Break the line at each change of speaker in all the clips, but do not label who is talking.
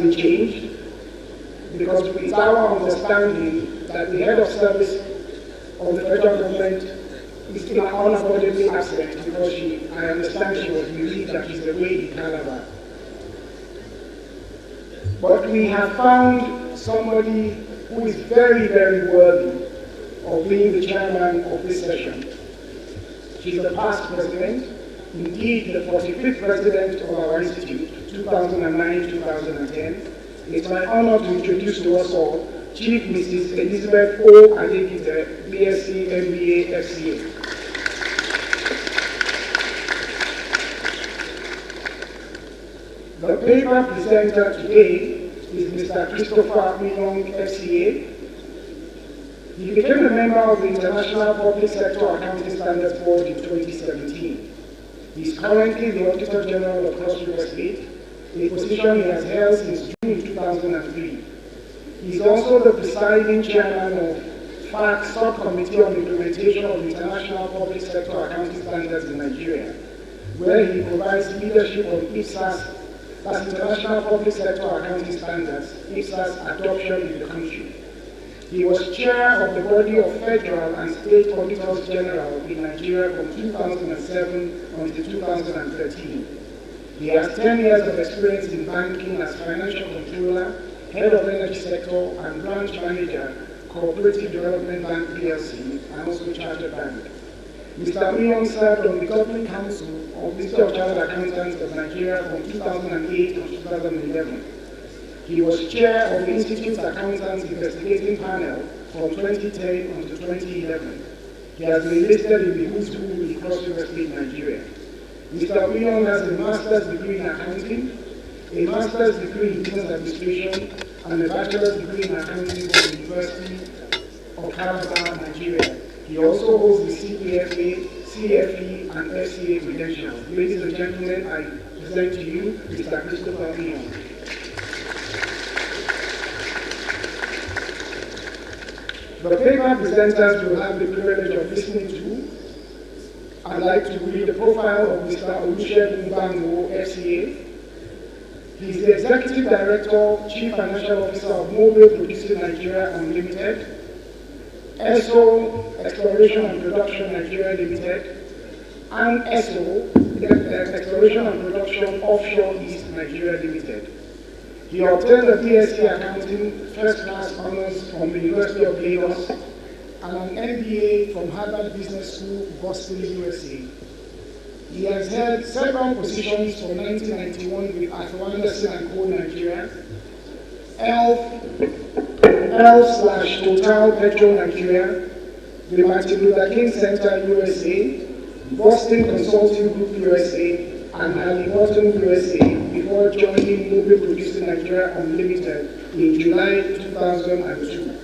been changed because it's our understanding that the head of service of the federal government is still unavoidably absent because I understand she was relieved that she's away in Calabar. But we have found somebody who is very, very worthy of being the chairman of this session. She's the past president, indeed the 45th president of our institute, 2009-2010. It's my honor to introduce to us all Chief Mrs. Elizabeth O. Adekite, BSc, MBA, FCA. The paper presenter today is Mr. Christopher Nyong, FCA. He became a member of the International Public Sector Accounting Standards Board in 2017. He is currently the Auditor General of Cross River State, a position he has held since June 2003. He is also the presiding chairman of FAC Subcommittee on Implementation of International Public Sector Accounting Standards in Nigeria, where he provides leadership on IPSAS, that's International Public Sector Accounting Standards, IPSAS adoption in the country. He was chair of the body of federal and state auditors general in Nigeria from 2007 until 2013. He has 10 years of experience in banking as financial controller, head of energy sector, and branch manager, Cooperative Development Bank PLC, and also Chartered Bank. Mr. Nyong served on the Governing Council of the Institute of Chartered Accountants of Nigeria from 2008 to 2011. He was chair of the Institute's Accountants Investigating Panel from 2010 until 2011. He has been listed in the Who's Who in Cross River State, Nigeria. Mr. Nyong has a master's degree in accounting, a master's degree in business administration, and a bachelor's degree in accounting from the University of Calabar, Nigeria. He also holds the CPFA, CFE, and FCA credentials. Ladies and gentlemen, I present to you Mr. Christopher Nyong. The paper presenters will have the privilege of listening to. I'd like to read the profile of Mr. Olusegun Banwo, FCA. He is the Executive Director, Chief Financial Officer of Mobile Producing Nigeria Unlimited, ESO Exploration and Production Nigeria Limited, and ESO Exploration and Production Offshore East Nigeria Limited. He obtained a BSc Accounting First Class Honors from the University of Lagos and an MBA from Harvard Business School, Boston, USA. He has held several positions from 1991 with Arthur Andersen & Co. Nigeria, Total Petro Nigeria, the Martin Luther King Center USA, Boston Consulting Group USA, and Halliburton USA before joining Mobile Producing Nigeria Unlimited in July 2002.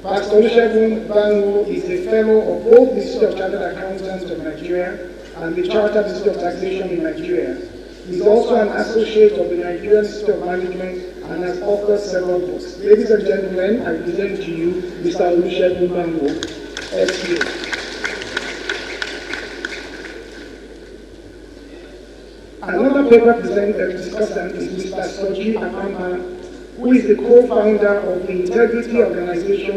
Pastor Olusegun Banwo is a fellow of both the Institute of Chartered Accountants of Nigeria and the Chartered Institute of Taxation in Nigeria. He is also an associate of the Nigerian Institute of Management and has authored several books. Ladies and gentlemen, I present to you Mr. Olusegun Banwo, FCA. Another paper discussant is Mr. Soji Apama, who is the co-founder of the Integrity Organization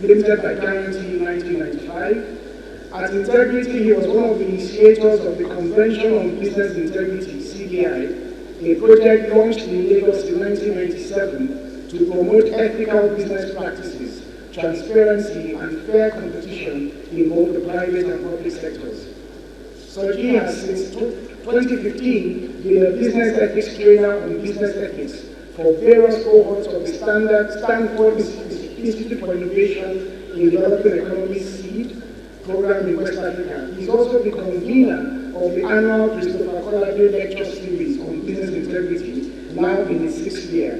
Limited by Guarantee in 1995. At Integrity, he was one of the initiators of the Convention on Business Integrity, CBI, a project launched in Lagos in 1997 to promote ethical business practices, transparency, and fair competition in both the private and public sectors. Soji has since 2015 been a business ethics trainer on business ethics for various cohorts of the Stanford Institute for Innovation in Developing Economies SEED program in West Africa. He's also the convener of the annual Christopher Colade Lecture Series on Business Integrity, now in its 6th year.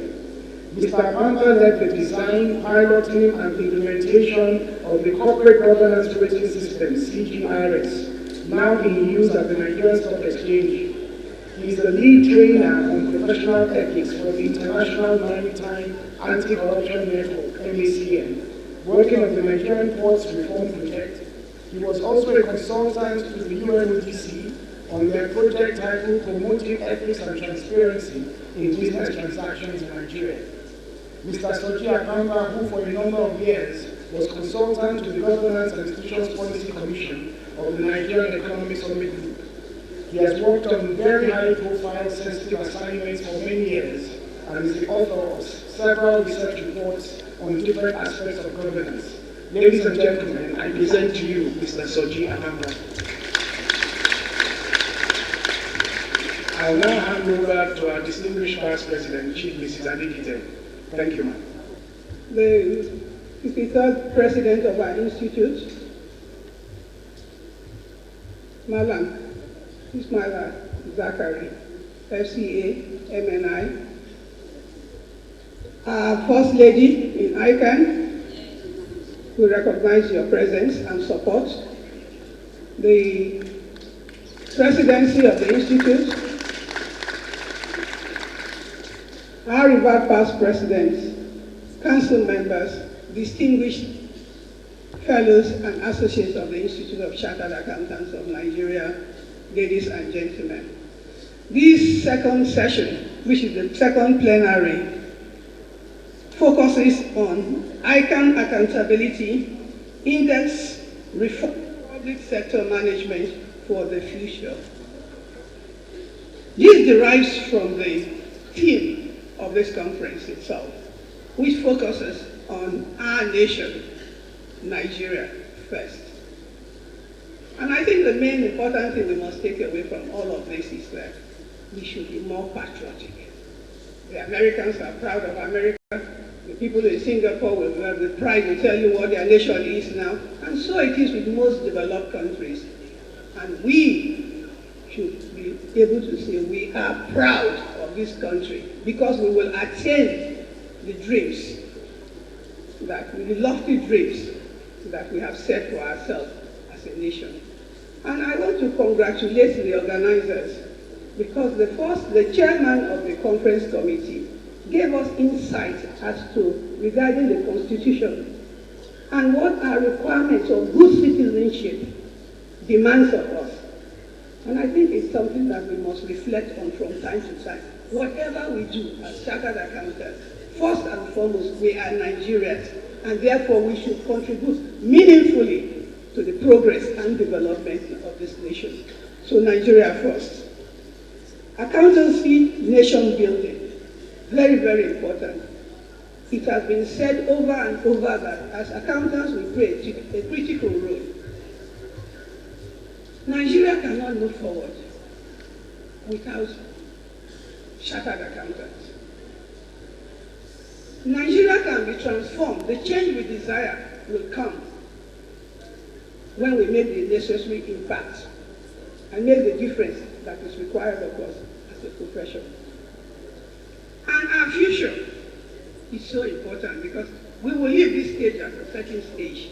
Mr. Panta led the design, piloting, and implementation of the Corporate Governance Rating System, CGRS, now in use at the Nigerian Stock Exchange. He is the lead trainer on professional ethics for the International Maritime Anti-Corruption Network, MACN, working on the Nigerian Ports Reform Project. He was also a consultant to the UNODC on their project titled Promoting Ethics and Transparency in Business Transactions in Nigeria. Mr. Soji Akamba, who for a number of years was consultant to the Governance and Institutions Policy Commission of the Nigerian Economic Summit Group. He has worked on very high-profile, sensitive assignments for many years and is the author of several research reports on different aspects of governance. Ladies and gentlemen, I present to you Mr. Soji Akamba. I will now hand over to our distinguished Vice President, Chief Mrs. Adekite. Thank you, ma'am.
The 53rd President of our institute, Malam Ismaila Zachary, FCA, MNI, our First Lady in ICAN, we recognize your presence and support. The Presidency of the Institute, our revered past presidents, council members, distinguished fellows and associates of the Institute of Chartered Accountants of Nigeria, ladies and gentlemen. This second session, which is the second plenary, focuses on ICAN accountability, index, reform, public sector management for the future. This derives from the theme of this conference itself, which focuses on our nation, Nigeria first. And I think the main important thing we must take away from all of this is that we should be more patriotic. The Americans are proud of America. The people in Singapore with pride will tell you what their nation is now. And so it is with most developed countries. And we should be able to say we are proud of this country because we will attain the dreams, the lofty dreams that we have set for ourselves as a nation. And I want to congratulate the organizers because the chairman of the conference committee gave us insight as to regarding the Constitution and what our requirements of good citizenship demands of us. And I think it's something that we must reflect on from time to time. Whatever we do as chartered accountants, first and foremost, we are Nigerians, and therefore we should contribute meaningfully to the progress and development of this nation. So Nigeria first. Accountancy, nation building. Very, very important. It has been said over and over that as accountants we play a critical role. Nigeria cannot move forward without chartered accountants. Nigeria can be transformed. The change we desire will come when we make the necessary impact and make the difference that is required of us as a profession. And our future is so important because we will leave this stage at a certain stage.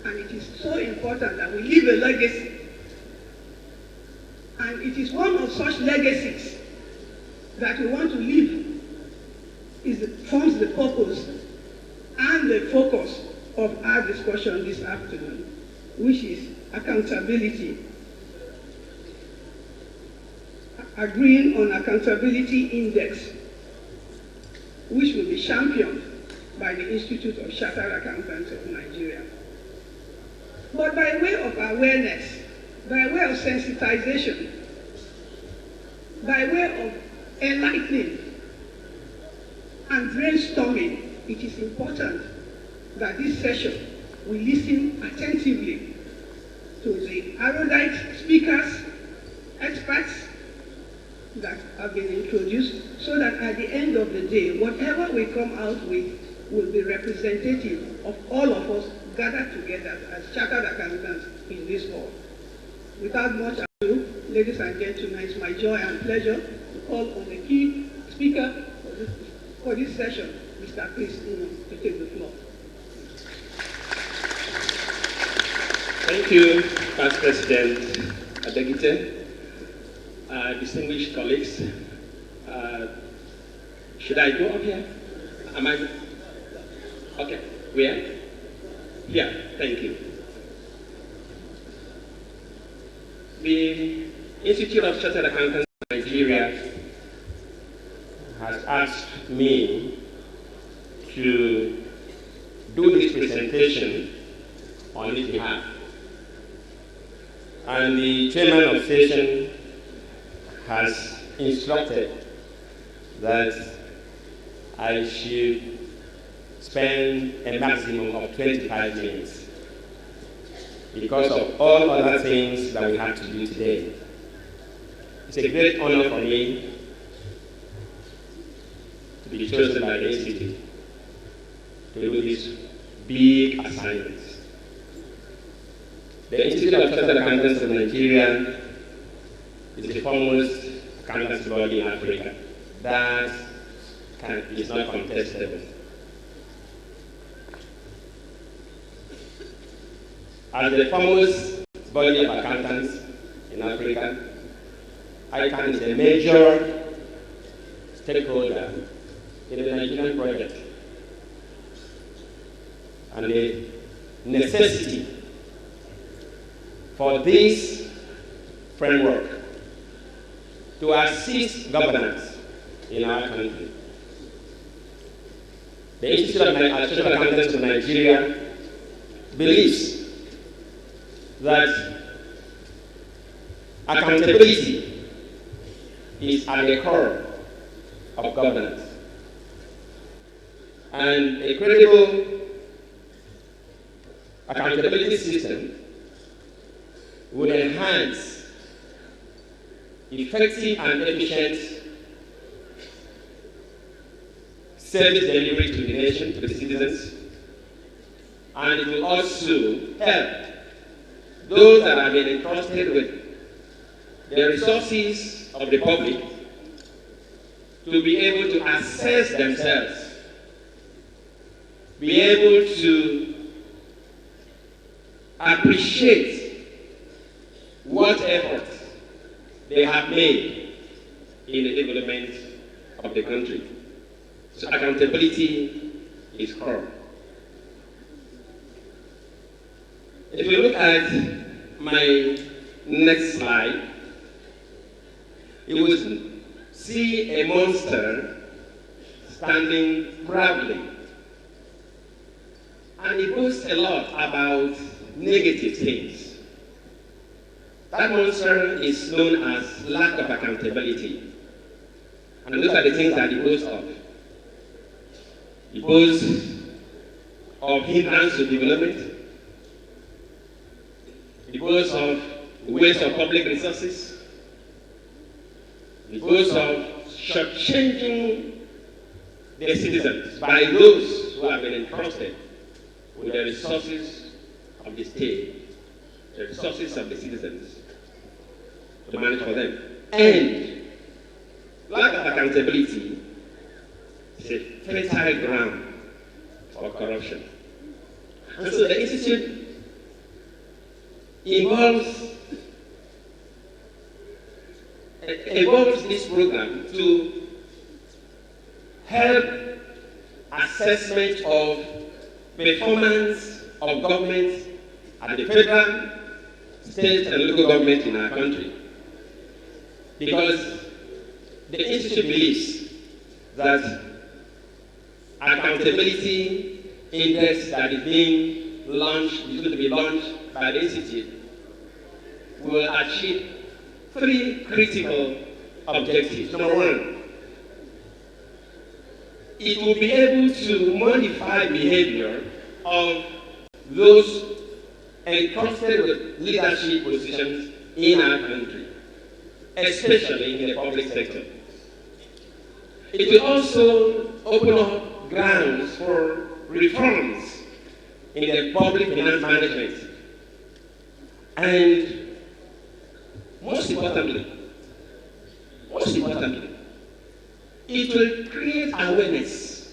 And it is so important that we leave a legacy. And it is one of such legacies that we want to leave forms the purpose and the focus of our discussion this afternoon, which is accountability. Agreeing on accountability index, which will be championed by the Institute of Chartered Accountants of Nigeria. But by way of awareness, by way of sensitization, by way of enlightening and brainstorming, it is important that this session we listen attentively to the erudite speakers, experts that have been introduced, so that at the end of the day, whatever we come out with will be representative of all of us gathered together as chartered accountants in this hall. Without much ado, ladies and gentlemen, it's my joy and pleasure to call on the key speaker for this session, Mr. Chris Nyong, to take the floor.
Thank you, Vice President Adekite. Distinguished colleagues, should I go up here? Am I? Okay, where? Here, thank you. We Institute of Chartered Accountants of Nigeria has asked me to do this presentation on its behalf. And the chairman of session has instructed that I should spend a maximum of 25 minutes because of all other things that we have to do today. It's a great honor for me to be chosen by the Institute to do this big assignment. The Institute of Chartered Accountants of Nigeria is the foremost accountancy body in Africa. That is not contestable. As the foremost body of accountants in Africa, ICAN is a major stakeholder in the Nigerian project. And the necessity for this framework to assist governance in our country. The Institute of Chartered Accountants of Nigeria believes that accountability is at the core of governance. And a credible accountability system would enhance effective and efficient service delivery to the nation, to the citizens, and it will also help those that have been entrusted with the resources of the public to be able to assess themselves, be able to appreciate what efforts they have made in the development of the country. So accountability is core. If you look at my next slide, you will see a monster standing proudly. And it boasts a lot about negative things. That monster is known as lack of accountability. And those are the things that it boasts of. It boasts of hindrance to development. It boasts of waste of public resources. It boasts of shortchanging the citizens by those who have been entrusted with the resources of the state, the resources of the citizens, to manage for them. And lack of accountability is a fertile ground for corruption. And so the Institute evolves this program to help assessment of performance of government at the federal, state, and local government in our country. Because the Institute believes that accountability index that is being launched, is going to be launched by the Institute, will achieve 3 critical objectives. Number 1, it will be able to modify behavior of those entrusted with leadership positions in our country, especially in the public sector. It will also open up grounds for reforms in the public finance management. And most importantly, it will create awareness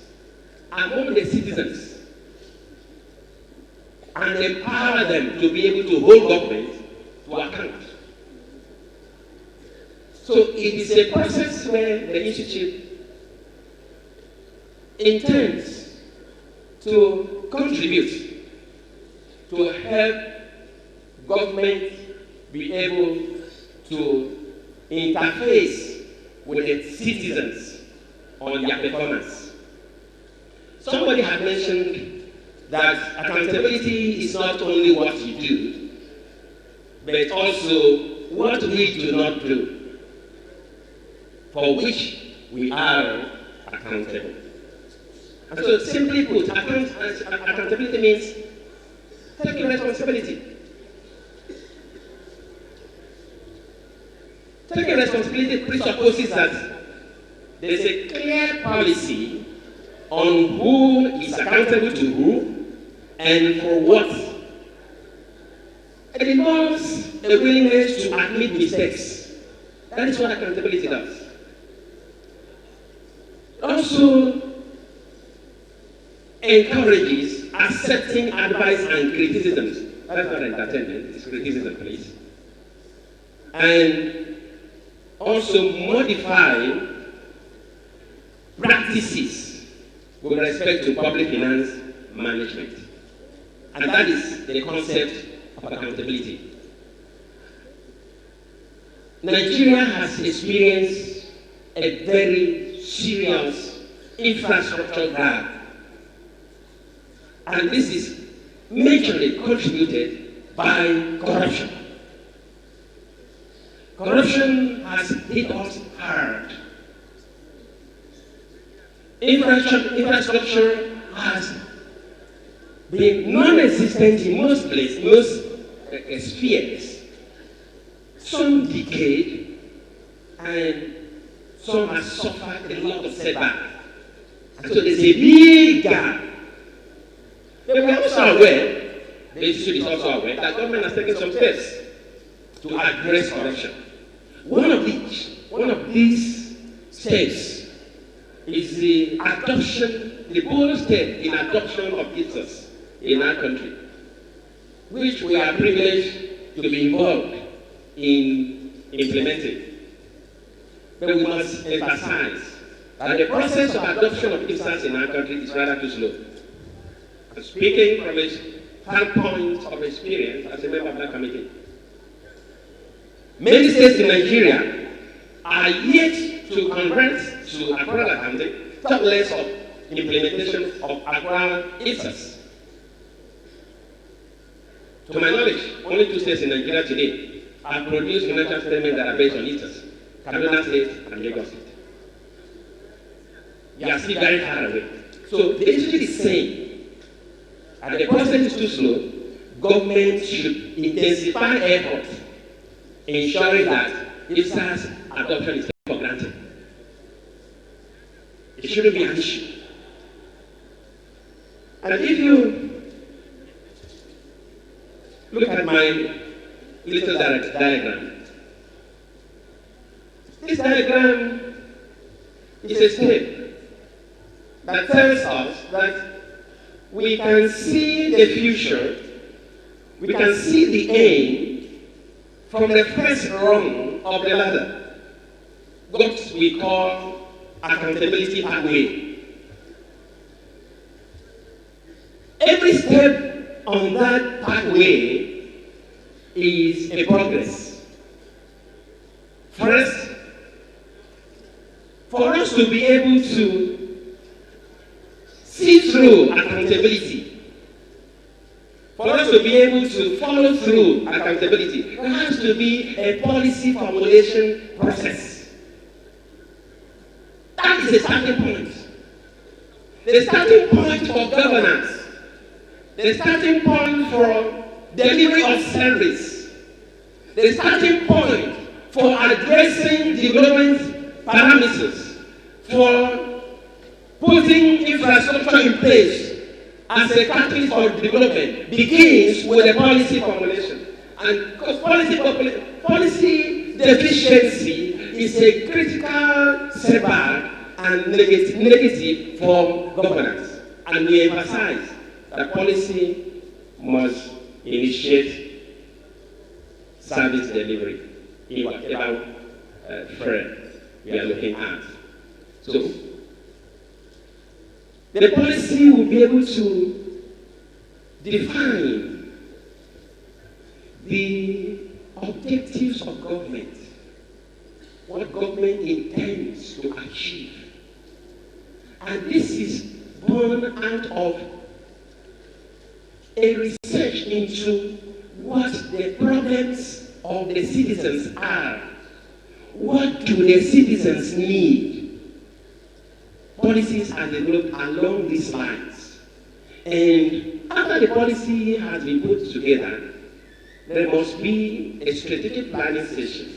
among the citizens and empower them to be able to hold government to account. So it is a process where the Institute intends to contribute to help government be able to interface with the citizens on their performance. Somebody had mentioned that accountability is not only what you do, but also what we do not do, for which we are accountable. And so simply put, accountability means taking responsibility. Taking responsibility presupposes that there is a clear policy on who is accountable to who and for what. It involves a willingness to admit mistakes. That is what accountability does. It also encourages accepting advice and criticisms. That's not entertainment, it's criticism, please. And also modify practices with respect to public finance management. And that is the concept of accountability. Nigeria has experienced a very serious infrastructure gap. And this is majorly contributed by corruption. Corruption has hit us hard. Infrastructure has been non-existent in most places, most spheres. Some decayed, and some have suffered a lot of setback. And so there's a big gap. But we are also aware, the institute is also aware, that government has taken some steps to address corruption. One of these steps is the bold step in adoption of ICAN in our country, which we are privileged to be involved in implementing. But we must emphasize that the process of adoption of ICAN in our country is rather too slow. I'm speaking from a standpoint of experience as a member of that committee. Many states in Nigeria are yet to convert to accrual accounting, talk less of implementation of accrual ICAN. To my knowledge, only 2 states in Nigeria today have produced financial statements that are based on ICAN: Kaduna State and Lagos State. We are still very far away. So the institute is saying that the process is too slow. Government should intensify efforts ensuring that ICAN's adoption is taken for granted. It shouldn't be an issue. And if you look at my little diagram, this diagram is a step that tells us that we can see the future, we can see the aim from the first rung of the ladder, what we call accountability pathway. Every step on that pathway is a progress. First, for us to be able to see through accountability, for us to be able to follow through accountability, there has to be a policy formulation process. That is the starting point. The starting point for governance, the starting point for delivery of service, the starting point for addressing development parameters, for putting infrastructure in place as a catalyst for development begins with a policy formulation. And because policy deficiency is a critical setback and negative for governance. And we emphasize that policy must initiate service delivery in whatever frame we are looking at. So, the policy will be able to define the objectives of government, what government intends to achieve. And this is born out of a research into what the problems of the citizens are. What do the citizens need? Policies are developed along these lines. And after the policy has been put together, there must be a strategic planning session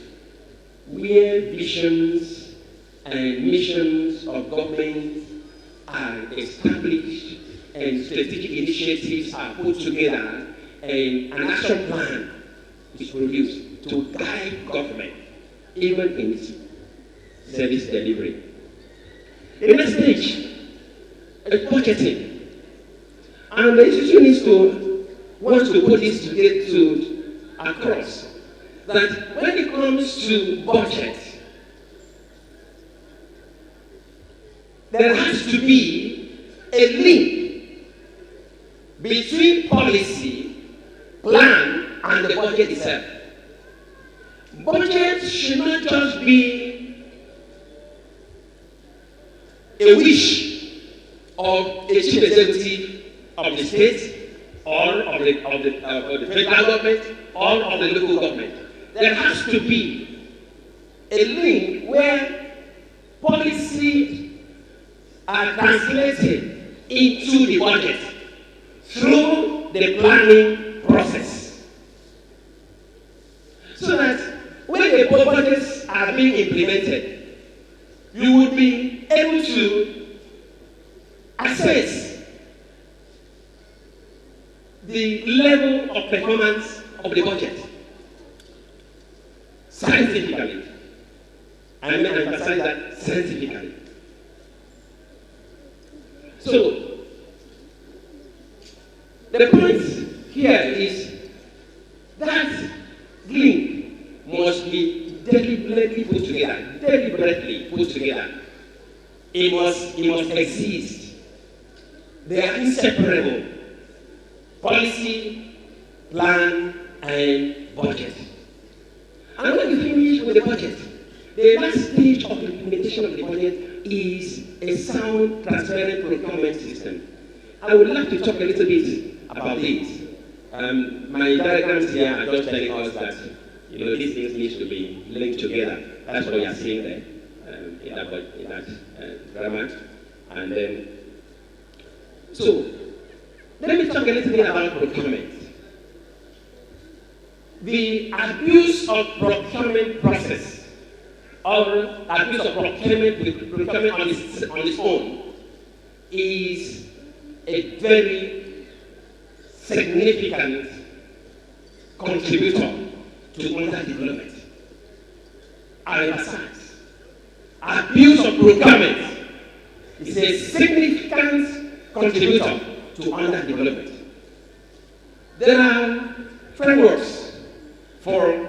where visions and missions of government are established and strategic initiatives are put together and an action plan is produced to guide government even in its service delivery. The next stage is budgeting. And the institution wants to put this together across that when it comes to budget, there has to be a link between policy, plan, and the budget itself. Budget should not just be a wish of a chief executive of the state or of the federal government or of the local government. There has to be a link where policy are translated into the budget through the planning process. So that when the budgets are being implemented, you will be able to assess the level of performance of the budget scientifically. I may emphasize that scientifically. So, the point here is that link must be deliberately put together. It must exist. They are inseparable. Policy, plan, and budget. And when you finish with the budget, the last stage of the implementation of the budget is a sound, transparent procurement system. I would like to talk a little bit about this. My diagrams here are just telling us that these things need to be linked together. That's what you are seeing there in that grammar. And then, so let me talk a little bit about procurement. The abuse of procurement process or abuse of procurement on its own is a very significant contributor to underdevelopment. I emphasize, abuse of procurement is a significant contributor to underdevelopment. There are frameworks for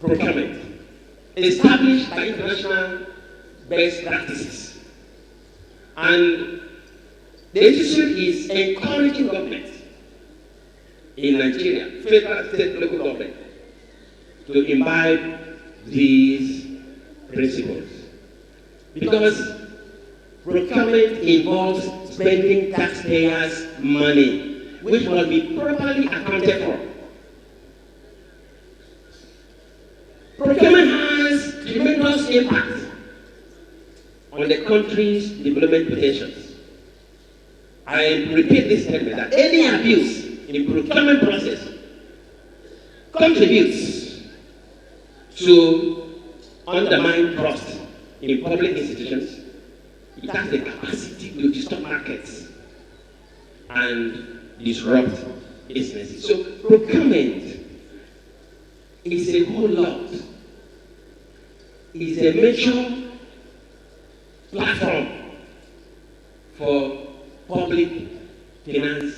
procurement established by international best practices. And the issue is encouraging government in Nigeria, federal, state, local government, to imbibe these principles. Because procurement involves spending taxpayers' money, which must be properly accounted for. Procurement has tremendous impact on the country's development potentials. I repeat this statement that any abuse in procurement process contributes to undermine trust in public institutions. It has the capacity to distort markets and disrupt businesses. So procurement is a whole lot. It's a major platform for public finance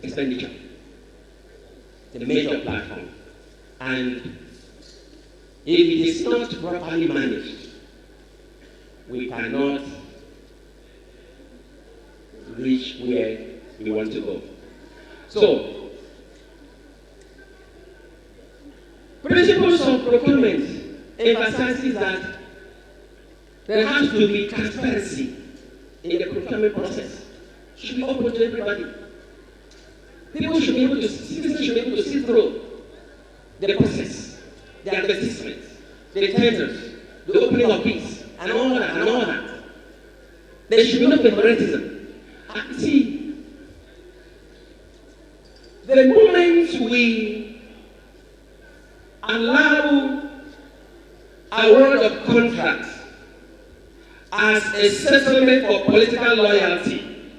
expenditure. It's a major platform. And if it is not properly managed, we cannot reach where we want to go. So, principles of procurement emphasizes that There has to be transparency in the procurement process. It should be open to everybody. People should be able to, citizens should be able to see through the process, the advertisements, the tenders, the opening of bids, and all that. There should be no favoritism. See, the moment we allow award of contracts as a settlement for political loyalty,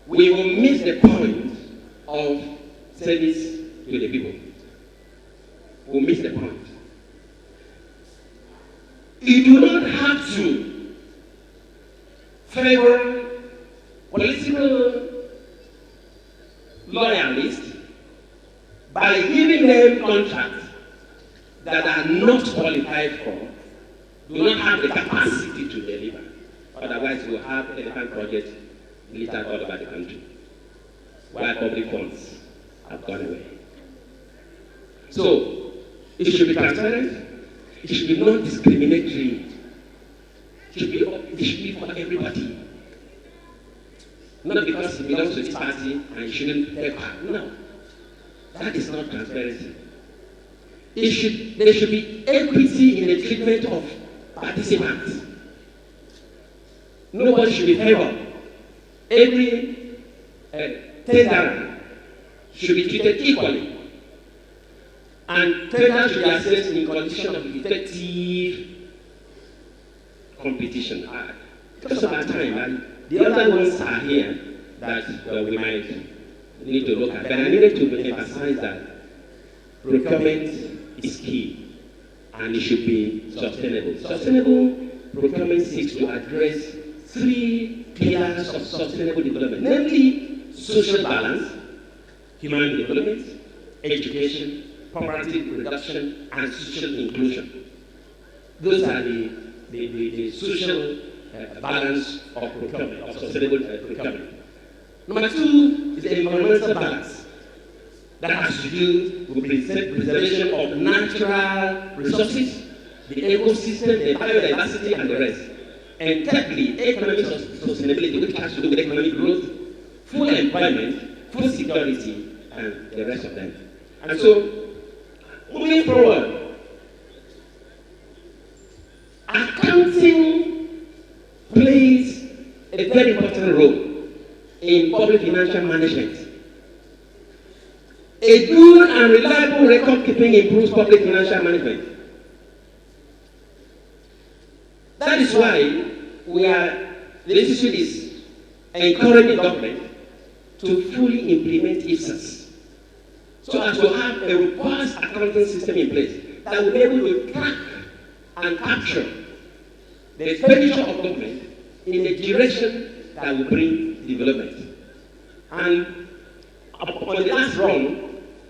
we will miss the point of service to the people. We'll miss the point. You do not have to favor political loyalists by giving them contracts that are not qualified for, do not have the capacity to deliver. Otherwise, we'll have elephant projects littered all over the country, while public funds have gone away. So, it should be transparent, it should be non-discriminatory, it should be for everybody. Not because it belongs to this party and it shouldn't take part. No. That is not transparency. There should be equity in the treatment of participants. Nobody should be favored. Every tender should be treated equally. And tender should be assessed in condition of effective competition. Because of our time, the other ones are here that we might need to look at. But I needed to emphasize that procurement is key and it should be sustainable. Sustainable procurement seeks to address 3 pillars of sustainable development, namely social balance, human development, education, poverty reduction, and social inclusion. Those are the social balance of procurement, of sustainable procurement. Number 2 is the environmental balance. That has to do with preservation of natural resources, the ecosystem, the biodiversity, and the rest. And thirdly, economic sustainability, which has to do with economic growth, full employment, food security, and the rest of them. And so, moving forward, accounting plays a very important role in public financial management. A good and reliable record keeping improves public financial management. That is why the institute is encouraging government to fully implement IFSAS, so as to have a robust accounting system in place that will be able to track and capture the expenditure of government in a direction that will bring development. And on the last rung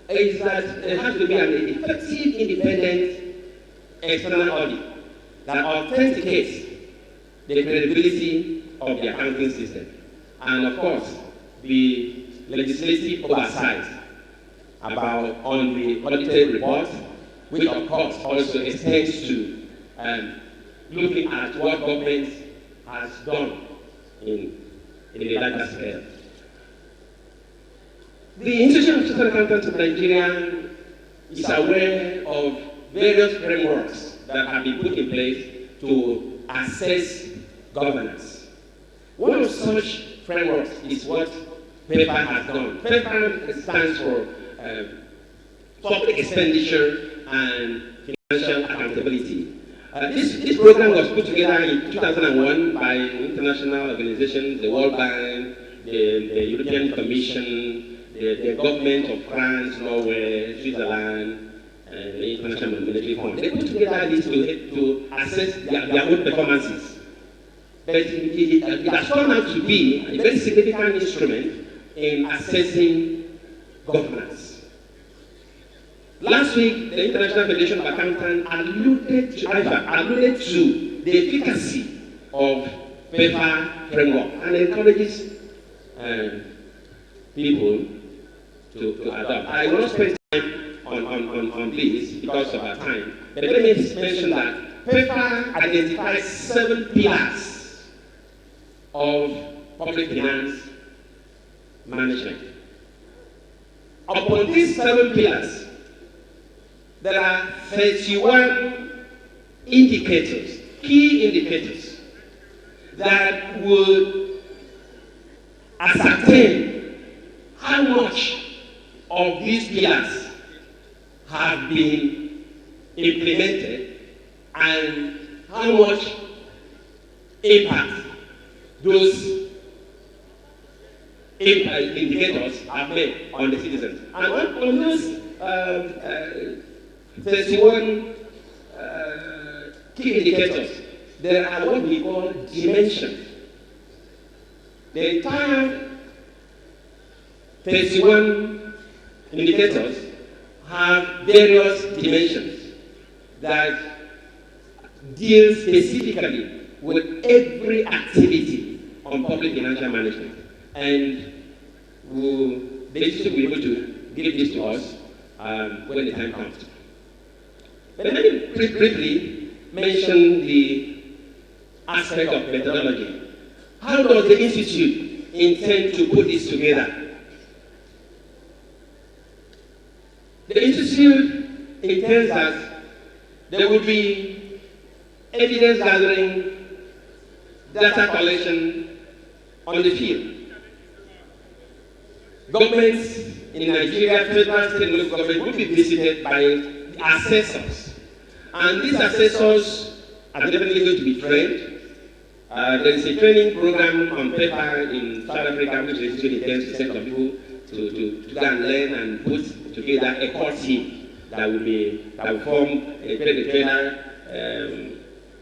is that there has to be an effective, independent external audit that authenticates the credibility of the accounting system. And of course, the legislative oversight on the audited report, which of course also extends to looking at what government has done in a larger scale. The Institution of Chartered Accountants of Nigeria is aware of various frameworks that have been put in place to assess governance. One of such frameworks is what PEPA has done. PEPA stands for Public Expenditure and Financial Accountability. This program was put together in 2001 by international organizations, the World Bank, the European Commission, the government of France, Norway, Switzerland, and the International Monetary Fund. They put together this to assess their own performances. But it has turned out to be a very significant instrument in assessing governance. Last week, the International Federation of Accountants alluded to the efficacy of PEPA framework and encourages people to adopt. I will not spend time on this because of our time, but let me mention that paper identifies 7 pillars of public finance management. Upon these 7 pillars, there are 31 indicators, key indicators, that would ascertain how much of these pillars have been implemented and how much impact those indicators have made on the citizens. And on those 31 key indicators, there are what we call dimensions. The entire 31 indicators have various dimensions that deal specifically with every activity on public financial management. And the institute will be able to give this to us when the time comes. But let me briefly mention the aspect of methodology. How does the institute intend to put this together? The institute intends that there will be evidence gathering, data collection on the field. Governments in Nigeria, federal, state, and local government will be visited by the assessors. And these assessors are definitely going to be trained. There is a training program on paper in South Africa, which the institute intends to send some people to go and learn and put together a core team that will form a trainer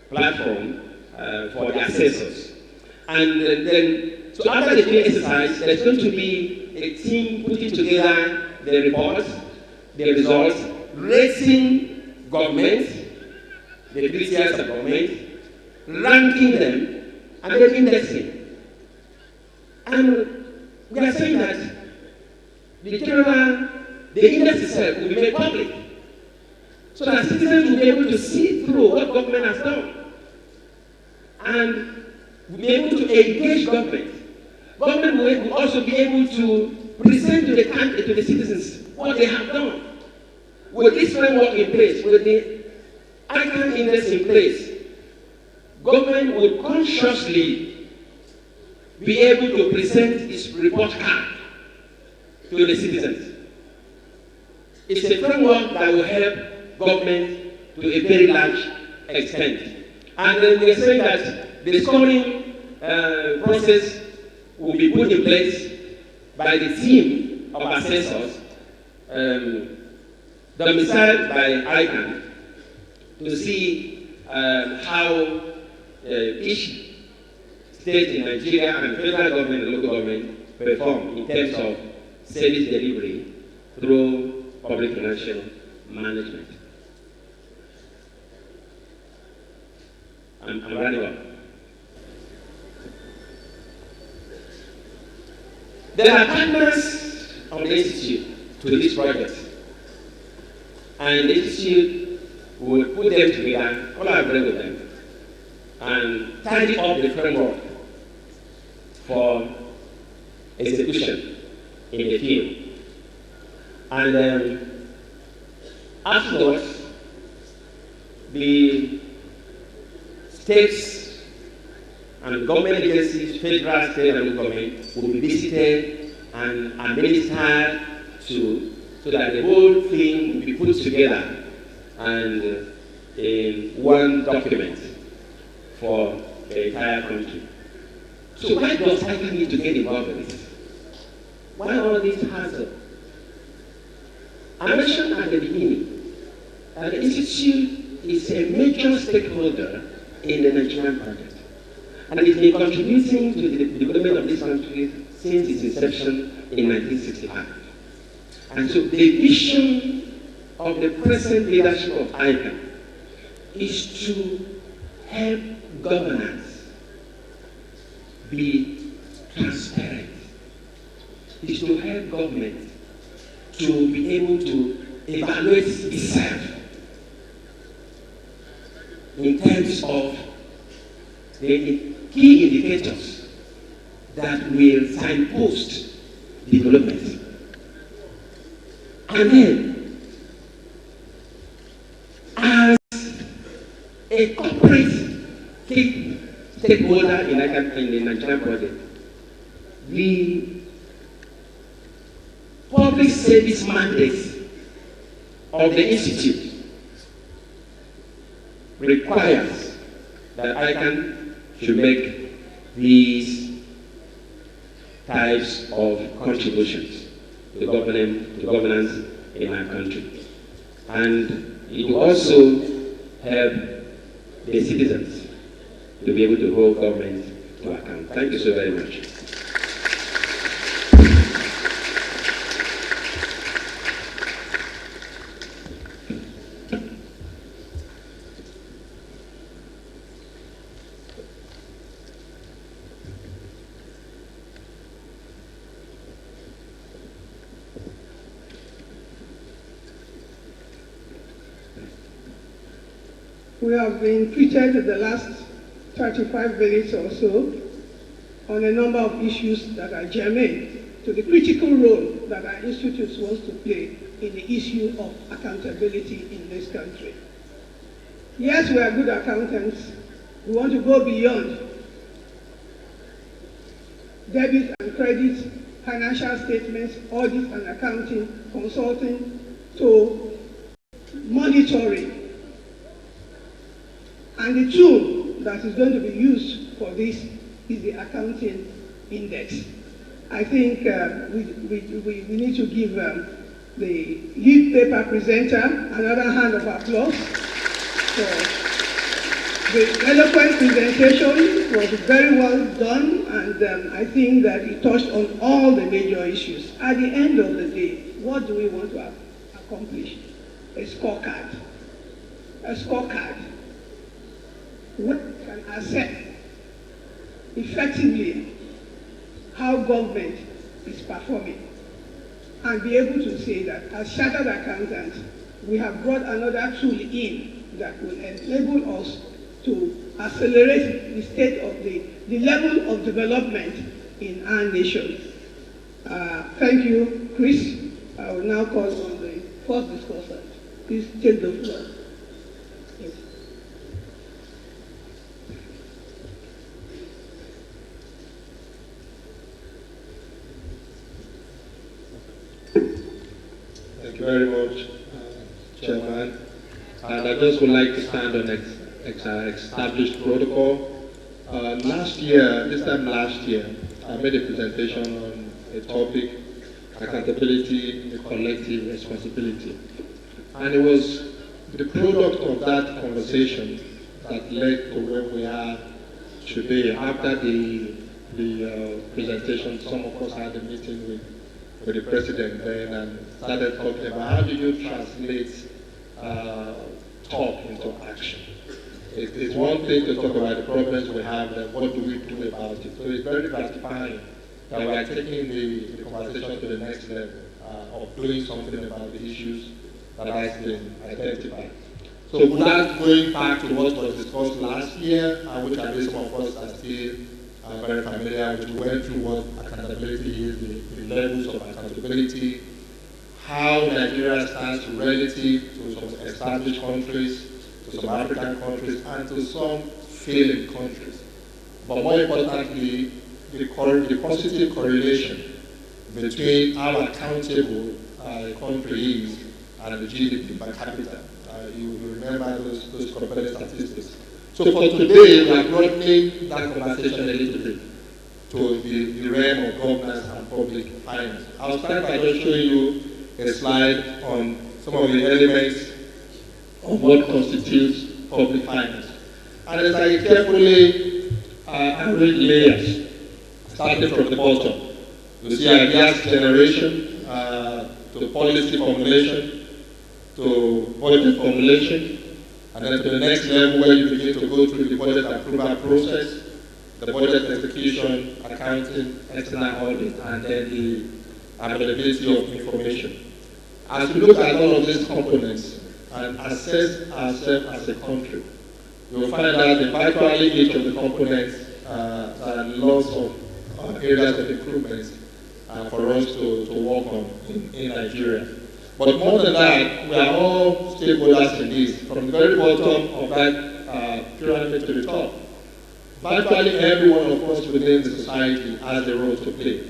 platform for the assessors. And then, so after the training exercise, there's going to be a team putting together the reports, the results, rating government, the 3 tiers of government, ranking them, and then indexing. And we are saying that the index itself will be made public, so that citizens will be able to see through what government has done, and will be able to engage government. Government will also be able to present to the citizens what they have done. With this framework in place, with the ICAN index in place, government will consciously be able to present its report card to the citizens. It's a framework that will help government to a very large extent. And then we are saying that the scoring process will be put in place by the team of assessors domiciled by ICAN to see how each state in Nigeria and federal government and local government perform in terms of service delivery through public financial management. I'm running up. There are partners of the institute to this project, and the institute will put them together, collaborate with them, and tidy up the framework for execution in the field. And afterwards, the states and government agencies, federal, state, and local government will be visited and administered so that the whole thing will be put together and in one document for the entire country. So why does ICAN need to get involved in this? Why all this hassle? I mentioned at the beginning that the institute is a major stakeholder in the Nigerian project, and it's been contributing to the development of this country since its inception in 1965. And so the vision of the present leadership of ICAN is to help governance be transparent, is to help government to be able to evaluate itself. in terms of the key indicators that will signpost development. And then, as a corporate stakeholder in the Nigerian project, the public service mandate of the institute requires that ICAN should make these types of contributions to governance in our country. And it will also help the citizens to be able to hold government to account. Thank you so very much.
We have been treated the last 35 minutes or so on a number of issues that are germane to the critical role that our institute wants to play in the issue of accountability in this country. Yes, we are good accountants. We want to go beyond debit and credit, financial statements, audit and accounting, consulting, to monitoring. And the tool that is going to be used for this is the accounting index. I think we need to give the lead paper presenter another hand of applause for the eloquent presentation. Was very well done, and I think that it touched on all the major issues. At the end of the day, what do we want to accomplish? A scorecard. A scorecard. We can assess effectively how government is performing and be able to say that as chartered accountants, we have brought another tool in that will enable us to accelerate the state of the level of development in our nation. Thank you, Chris. I will now call on the first discussant. Please take the floor. Yes.
Thank you very much, Chairman. And I just would like to stand on established protocol. This time last year, I made a presentation on a topic, accountability, the collective responsibility. And it was the product of that conversation that led to where we are today. After the presentation, some of us had a meeting with the president then and started talking about how do you translate talk into action. It's one thing to talk about the problems we have, and what do we do about it. So it's very gratifying that we are taking the conversation to the next level of doing something about the issues that has been identified. So without going back to what was discussed last year, which I believe some of us are still very familiar with, we went through what accountability is, the levels of accountability, how Nigeria stands relative to some established countries, to some African countries, and to some failing countries. But more importantly, the positive correlation between how accountable a country is and the GDP per capita. You remember those compelling statistics. So for today, we are broadening that conversation a little bit to the realm of governance and public finance. I'll start by just showing you a slide on some of the elements of what constitutes public finance. And as I carefully arrange layers, starting from the bottom, you see ideas generation, to policy formulation, to budget formulation, and then to the next level where you begin to go through the budget approval process, the budget execution, accounting, external audit, and then the availability of information. As we look at all of these components and assess ourselves as a country, you'll find that in virtually each of the components, there are lots of areas of improvements for us to work on in Nigeria. But more than that, we are all stakeholders in this, from the very bottom of that pyramid to the top. Virtually every one of us within the society has a role to play.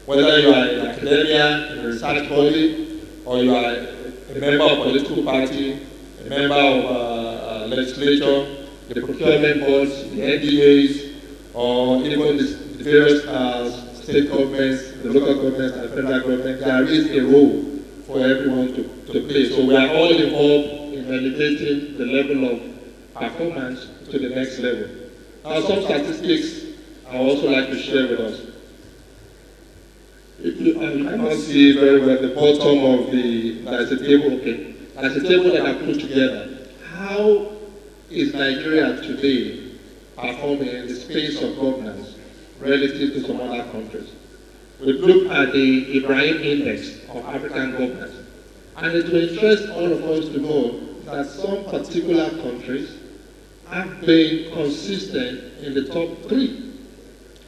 Whether you are in academia, in a research body, or you are a member of a political party, a member of legislature, the procurement boards, the NDAs, or even the various state governments, the local governments, and the federal government, there is a role for everyone to play. So we are all involved in elevating the level of performance to the next level. Now, some statistics I also like to share with us. If you cannot see very well the bottom of there's a table, okay? There's a table that I put together. How is Nigeria today performing in the space of governance relative to some other countries? We've looked at the Ibrahim Index of African governance, and it will interest all of us to know that some particular countries have been consistent in the top 3.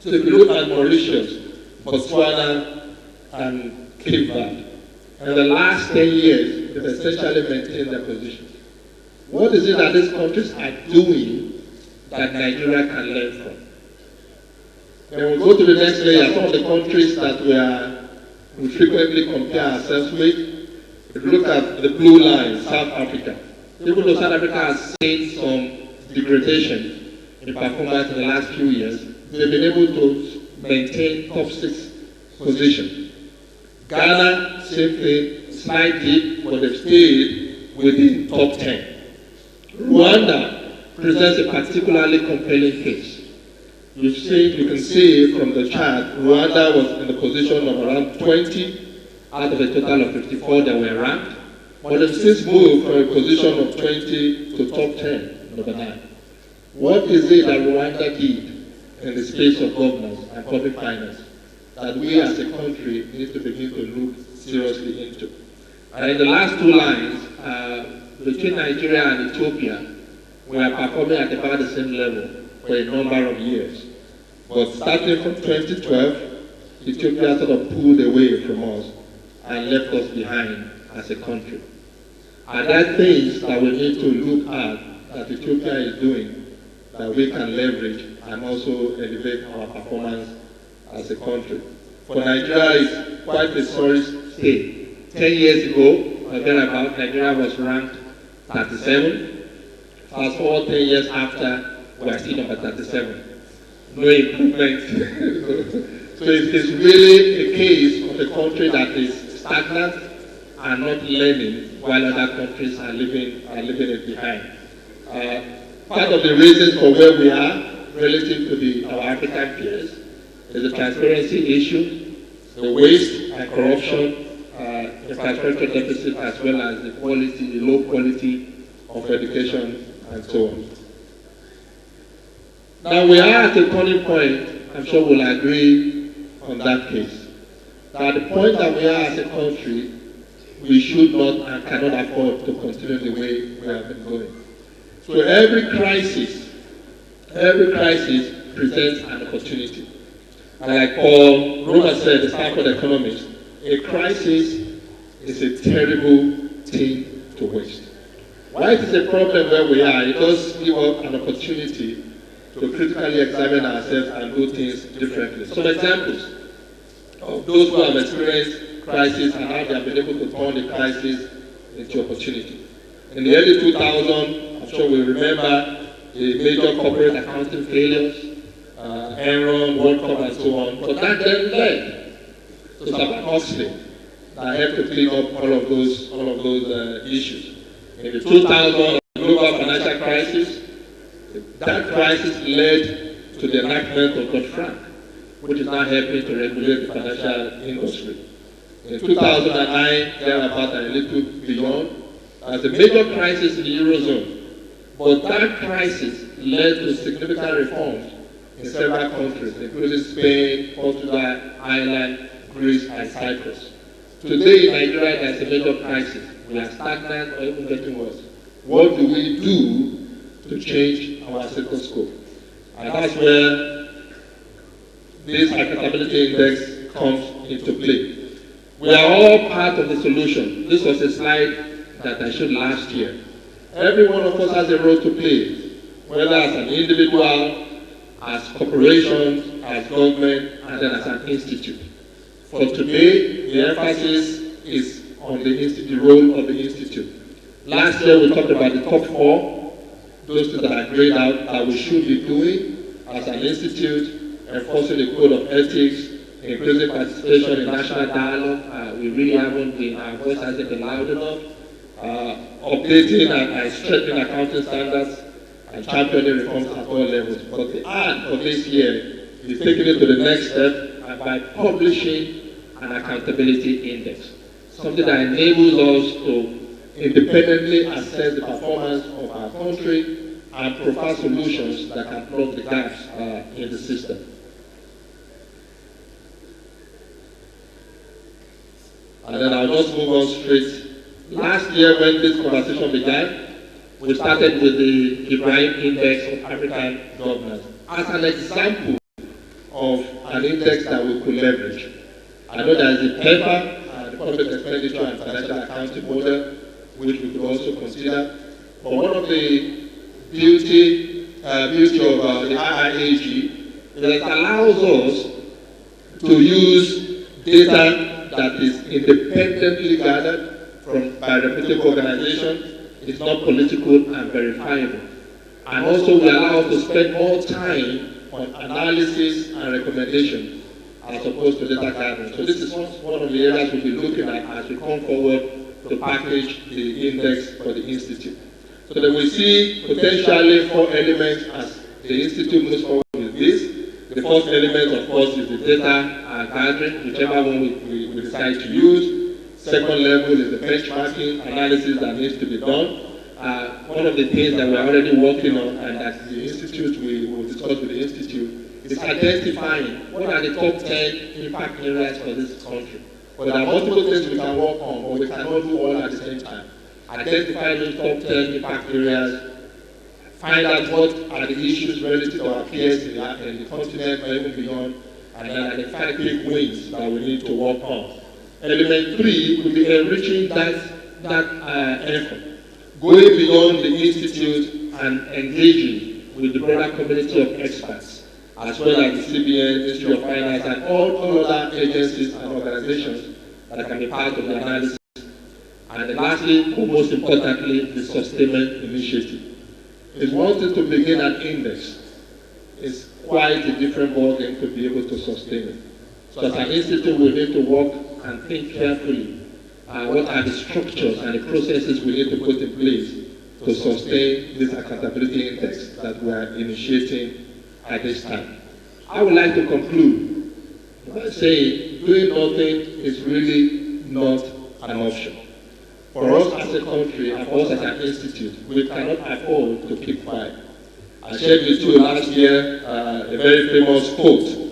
So if you look at Mauritius, Botswana, and Cape Verde, in the last 10 years, they've essentially maintained their positions. What is it that these countries are doing that Nigeria can learn from? Then we'll go to the next layer. Some of the countries that we frequently compare ourselves with. If you look at the blue line, South Africa. Even though South Africa has seen some degradation in performance in the last few years, they've been able to maintain top 6 position. Ghana, same thing, slight dip, but they've stayed within top 10. Rwanda presents a particularly compelling case. You can see from the chart, Rwanda was in the position of around 20 out of a total of 54 that were ranked, but they've since moved from a position of 20 to top 10, number 9. What is it that Rwanda did in the space of governance and public finance that we as a country need to begin to look seriously into? And in the last 2 lines, between Nigeria and Ethiopia, we are performing at about the same level for a number of years. But starting from 2012, Ethiopia sort of pulled away from us and left us behind as a country. Are there things that we need to look at that Ethiopia is doing that we can leverage and also elevate our performance as a country? For Nigeria, it's quite a sorry state. 10 years ago, or thereabout, Nigeria was ranked 37. Fast forward 10 years after, we are still number 37. No improvement. So it's really a case of a country that is stagnant and not learning while other countries are leaving it behind. Part of the reasons for where we are relative to our African peers is the transparency issue, the waste and corruption, infrastructure deficit, as well as the low quality of education and so on. Now we are at a turning point, I'm sure we'll agree on that case. Now at the point that we are as a country, we should not and cannot afford to continue the way we have been going. So every crisis presents an opportunity. And like Paul Roma said, the Stanford economist, a crisis is a terrible thing to waste. Why it is a problem where we are, it does give us an opportunity to critically examine ourselves and do things differently. Some examples of those who have experienced crisis and how they have been able to turn the crisis into opportunity. In the early 2000s, I'm sure we remember the major corporate accounting failures, Enron, WorldCom, and so on. But that then led to some Huxley that helped to clean up all of those issues. In the 2000 global financial crisis, that crisis led to the enactment of Dodd-Frank, which is now helping to regulate the financial industry. In 2009, thereabout and a little beyond, there was a major crisis in the Eurozone. But that crisis led to significant reforms in several countries, including Spain, Portugal, Ireland, Greece, and Cyprus. Today in Nigeria, there's a major crisis. We are stagnant or even getting worse. What do we do to change our status quo. And that's where this accountability index comes into play. We are all part of the solution. This was a slide that I showed last year. Every one of us has a role to play, whether as an individual, as corporations, as government, and then as an institute. For today, the emphasis is on the role of the institute. Last year, we talked about the top 4, those that are grayed out that we should be doing as an institute, enforcing the code of ethics, increasing participation in national dialogue. We really haven't been, our voice hasn't been loud enough. Updating and strengthening accounting standards and championing reforms at all levels. But the add for this year is taking it to the next step by publishing an accountability index, something that enables us to independently assess the performance of our country and provide solutions that can plug the gaps in the system. And then I'll just move on straight. Last year when this conversation began, we started with the Ibrahim Index of African Governance as an example of an index that we could leverage. I know there is the PEPA, the Public Expenditure and Financial Accounting Model, which we could also consider. But one of the beauty of the IIAG is that it allows us to use data that is independently gathered by reputable organizations. It's not political and verifiable. And also we allow us to spend more time on analysis and recommendation as opposed to data gathering. So this is one of the areas we'll be looking at as we come forward to package the index for the Institute. So that we see potentially 4 elements as the Institute moves forward with this. The first element, of course, is the data gathering, whichever one we decide to use. Second level is the benchmarking analysis that needs to be done. One of the things that we're already working on, and that the Institute, we will discuss with the Institute, is identifying what are the top 10 impact areas for this country. But there are multiple things we can work on, but we cannot do all at the same time. Identify those top 10 impact areas, find out what are the issues relative to our peers in the continent or even beyond, and then identify quick wins that we need to work on. Element 3 will be enriching that effort, going beyond the Institute and engaging with the broader community of experts, as well as the CBN, Ministry of Finance, and all other agencies and organizations that can be part of the analysis. And then lastly, or most importantly, the sustainment initiative. It's one thing to begin an index. It's quite a different ballgame to be able to sustain it. So as an institute, we need to work and think carefully what are the structures and the processes we need to put in place to sustain this accountability index that we are initiating at this time. I would like to conclude by saying doing nothing is really not an option. For us as a country and for us as an institute, we cannot afford to keep quiet. I shared with you last year a very famous quote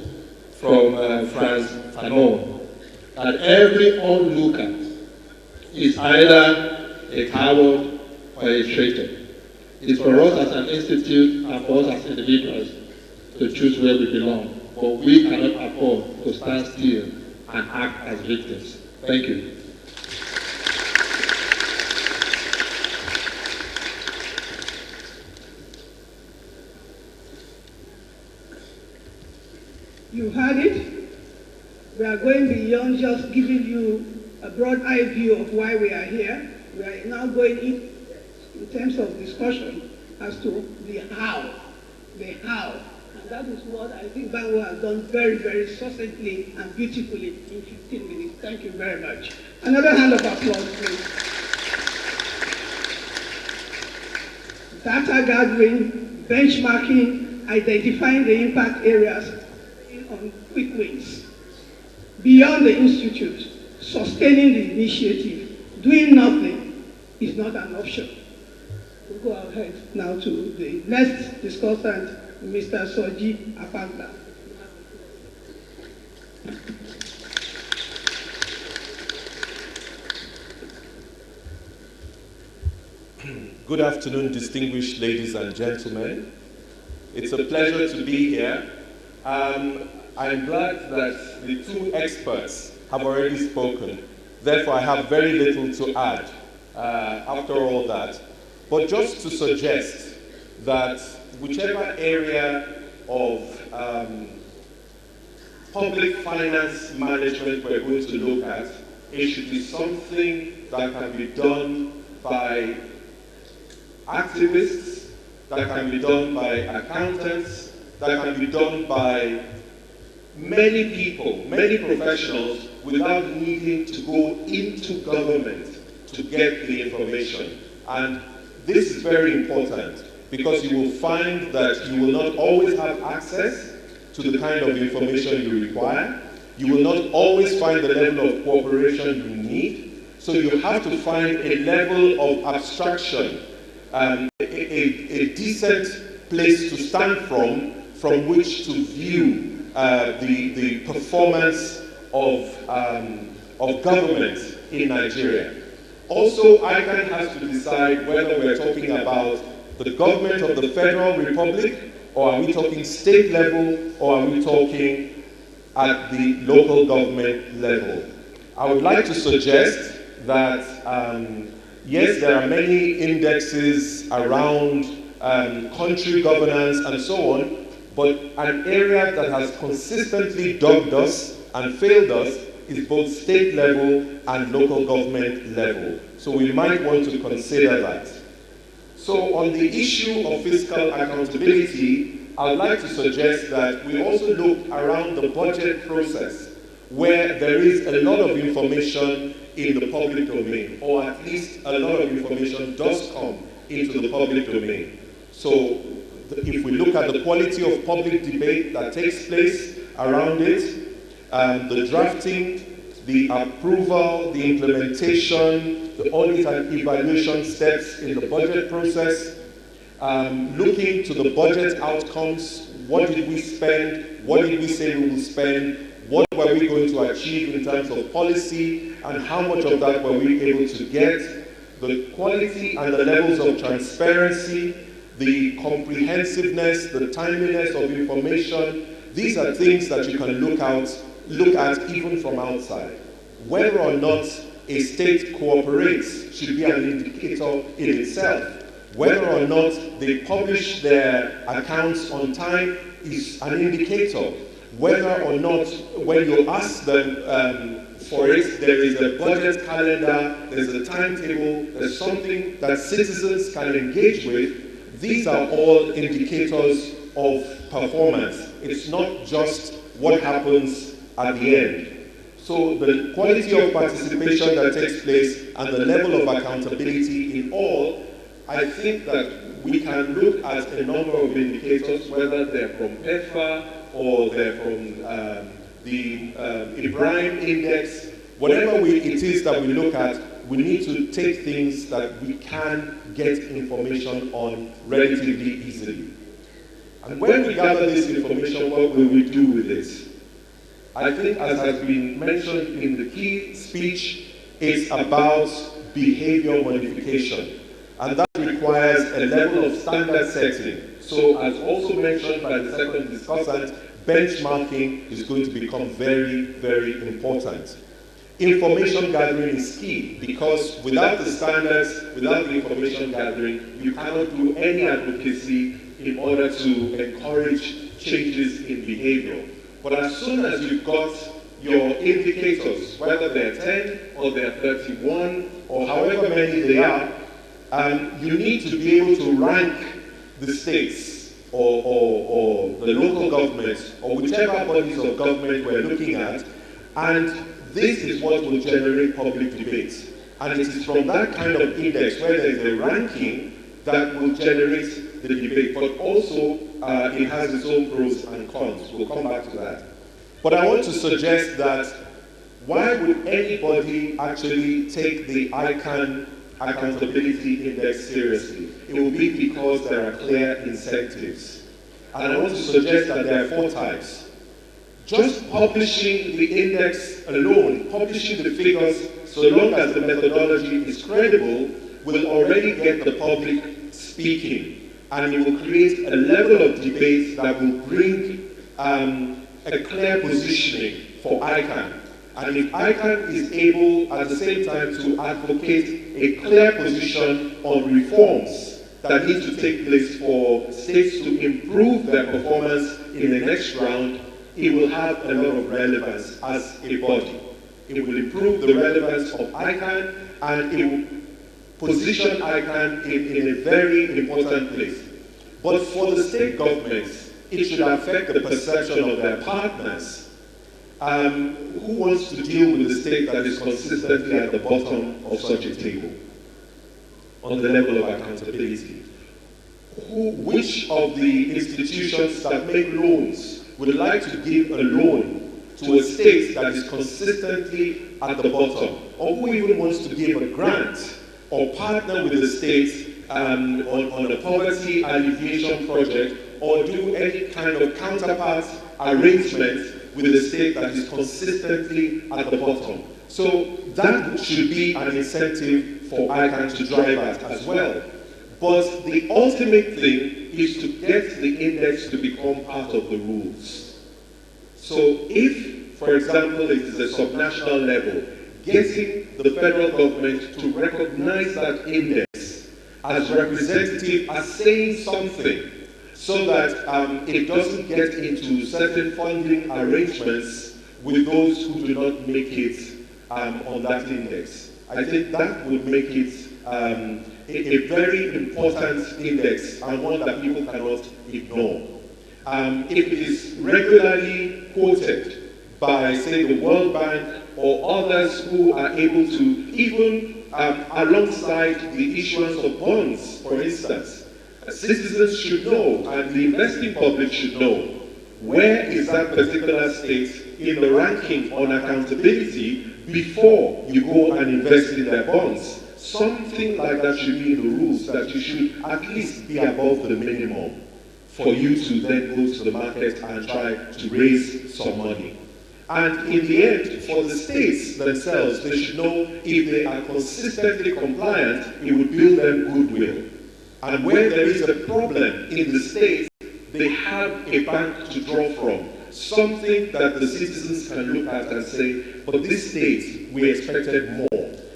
from Franz Fanon, that every onlooker is either a coward or a traitor. It's for us as an institute and for us as individuals to choose where we belong, but we cannot afford to stand still and act as victims. Thank you.
You heard it. We are going beyond just giving you a broad eye view of why we are here. We are now going in terms of discussion as to the how. And that is what I think Bango has done very, very succinctly and beautifully in 15 minutes. Thank you very much. Another hand of applause, please. Data gathering, benchmarking, identifying the impact areas, on quick wins. Beyond the institute, sustaining the initiative, doing nothing is not an option. We'll go ahead now to the next discussant, Mr. Soji Apagba.
Good afternoon, distinguished ladies and gentlemen. It's a pleasure to be here. I'm glad that the two experts have already spoken. Therefore, I have very little to add after all that. But just to suggest that whichever area of public finance management we're going to look at, it should be something that can be done by activists, that can be done by accountants, that can be done by many people, many professionals, without needing to go into government to get the information. And this is very important because you will find that you will not always have access to the kind of information you require. You will not always find the level of cooperation you need. So you have to find a level of abstraction, a decent place to stand from which to view the performance of government in Nigeria. Also, ICAN has to decide whether we're talking about the government of the Federal Republic, or are we talking state level, or are we talking at the local government level. I would like to suggest that, yes, there are many indexes around country governance and so on, but an area that has consistently dogged us and failed us is both state level and local government level. So we might want to consider that. So on the issue of fiscal accountability, I would like to suggest that we also look around the budget process, where there is a lot of information in the public domain, or at least a lot of information does come into the public domain. So if we look at the quality of public debate that takes place around it, the drafting, the approval, the implementation, the audit and evaluation steps in the budget process, looking to the budget outcomes, what did we spend, what did we say we will spend, what were we going to achieve in terms of policy, and how much of that were we able to get, the quality and the levels of transparency, the comprehensiveness, the timeliness of information. These are things that you can look at even from outside. Whether or not a state cooperates should be an indicator in itself. Whether or not they publish their accounts on time is an indicator. Whether or not, when you ask them for it, there is a budget calendar, there's a timetable, there's something that citizens can engage with. These are all indicators of performance. It's not just what happens at the end. So the quality of participation that takes place and the level of accountability in all, I think that we can look at a number of indicators, whether they're from PEFA or they're from the Ibrahim Index. Whatever it is that we look at, we need to take things that we can get information on relatively easily. And when we gather this information, what will we do with it? I think, as has been mentioned in the key speech, it's about behavior modification. And that requires a level of standard setting. So, as also mentioned by the second discussant, benchmarking is going to become very, very important. Information gathering is key, because without the standards, without the information gathering, you cannot do any advocacy in order to encourage changes in behavior. But as soon as you've got your indicators, whether they're 10 or they're 31 or however many they are, you need to be able to rank the states or the local governments or whichever bodies of government we're looking at, and this is what will generate public debate. And it is from that kind of index where there is a ranking that will generate the debate. But also, it has its own pros and cons. We'll come back to that. But I want to suggest that why would anybody actually take the ICAN accountability index seriously? It will be because there are clear incentives. And I want to suggest that there are 4 types. Just publishing the index alone, publishing the figures, so long as the methodology is credible, will already get the public speaking, and it will create a level of debate that will bring a clear positioning for ICAN. And if ICAN is able at the same time to advocate a clear position on reforms that need to take place for states to improve their performance in the next round, it will have a lot of relevance as a body. It will improve the relevance of ICAN, and it will position ICAN in a very important place. But for the state governments, it should affect the perception of their partners. Who wants to deal with a state that is consistently at the bottom of such a table on the level of accountability? Which of the institutions that make loans would like to give a loan to a state that is consistently at the bottom? Or who even wants to give a grant or partner with the state on a poverty alleviation project, or do any kind of counterpart arrangement with a state that is consistently at the bottom? So that should be an incentive for ICAN to drive at as well. But the ultimate thing is to get the index to become part of the rules. So if, for example, it is a subnational level, getting the federal government to recognize that index as representative, as saying something, so that it doesn't get into certain funding arrangements with those who do not make it on that index. I think that would make it a very important index, and one that people cannot ignore. If it is regularly quoted by, say, the World Bank or others who are able to, even alongside the issuance of bonds, for instance, citizens should know, and the investing public should know, where is that particular state in the ranking on accountability before you go and invest in their bonds. Something like that should be in the rules, that you should at least be above the minimum for you to then go to the market and try to raise some money. And in the end, for the states themselves, they should know if they are consistently compliant, it would build them goodwill. And where there is a problem in the state, they have a bank to draw from, something that the citizens can look at and say, but this state, we expected more.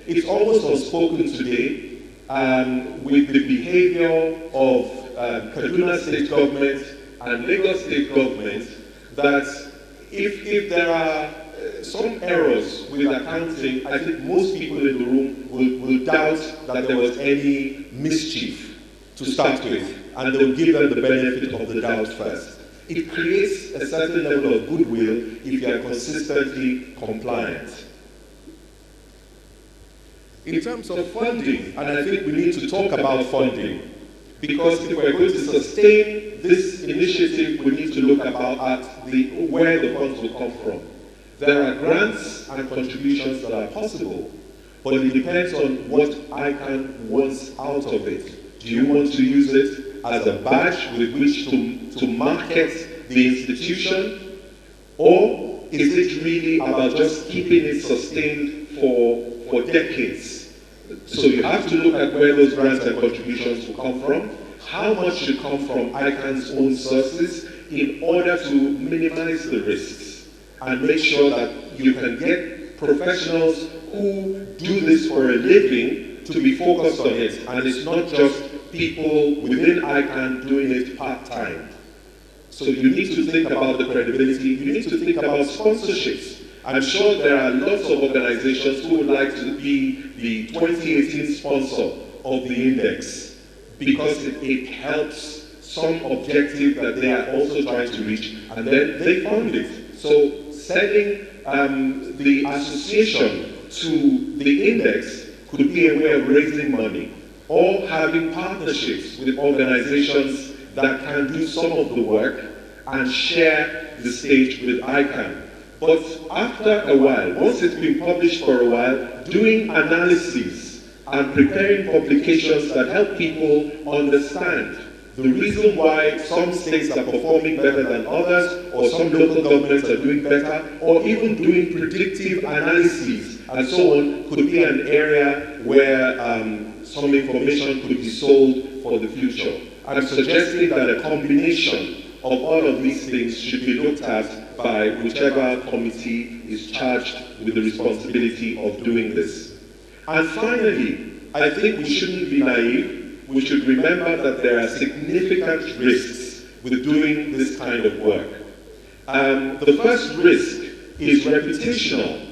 It's almost unspoken today with the behavior of Kaduna state government and Lagos state government, that if there are some errors with accounting, I think most people in the room will doubt that there was any mischief to start with, and they will give them the benefit of the doubt first. It creates a certain level of goodwill if you are consistently compliant. In terms of funding, and I think we need to talk about funding, because if we're going to sustain this initiative, we need to look about at where the funds will come from. There are grants and contributions that are possible, but it depends on what ICAN wants out of it. Do you want to use it as a badge with which to market the institution, or is it really about just keeping it sustained for decades? So you have to look at where those grants and contributions will come from, how much should come from ICAN's own sources in order to minimize the risks and make sure that you can get professionals who do this for a living to be focused on it, and it's not just people within ICAN doing it part-time. So you need to think about the credibility, you need to think about sponsorships. I'm sure there are lots of organizations who would like to be the 2018 sponsor of the index because it helps some objective that they are also trying to reach, and then they fund it. So sending the association to the index could be a way of raising money, or having partnerships with organizations that can do some of the work and share the stage with ICAN. But after a while, once it's been published for a while, doing analyses and preparing publications that help people understand the reason why some states are performing better than others, or some local governments are doing better, or even doing predictive analyses and so on, could be an area where some information could be sold for the future. I'm suggesting that a combination of all of these things should be looked at by whichever committee is charged with the responsibility of doing this. And finally, I think we shouldn't be naive. We should remember that there are significant risks with doing this kind of work. The first risk is reputational.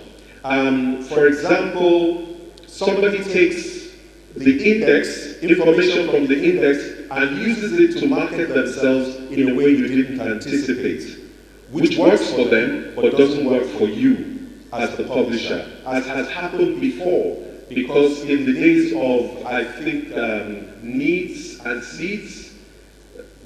For example, somebody takes the index, information from the index, and uses it to market themselves in a way you didn't anticipate, which works for them but doesn't work for you as the publisher, as has happened before, because in the days of, I think, needs and seeds,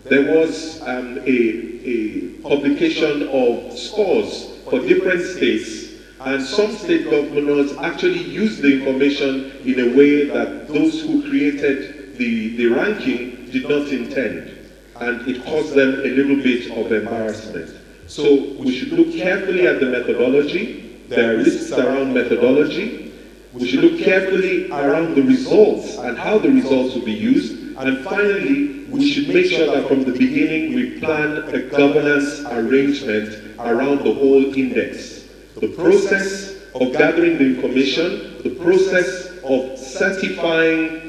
there was a publication of scores for different states, and some state governors actually used the information in a way that those who created the ranking did not intend, and it caused them a little bit of embarrassment. So we should look carefully at the methodology. There are risks around methodology. We should look carefully around the results and how the results will be used. And finally, we should make sure that from the beginning we plan a governance arrangement around the whole index. The process of gathering the information, the process of certifying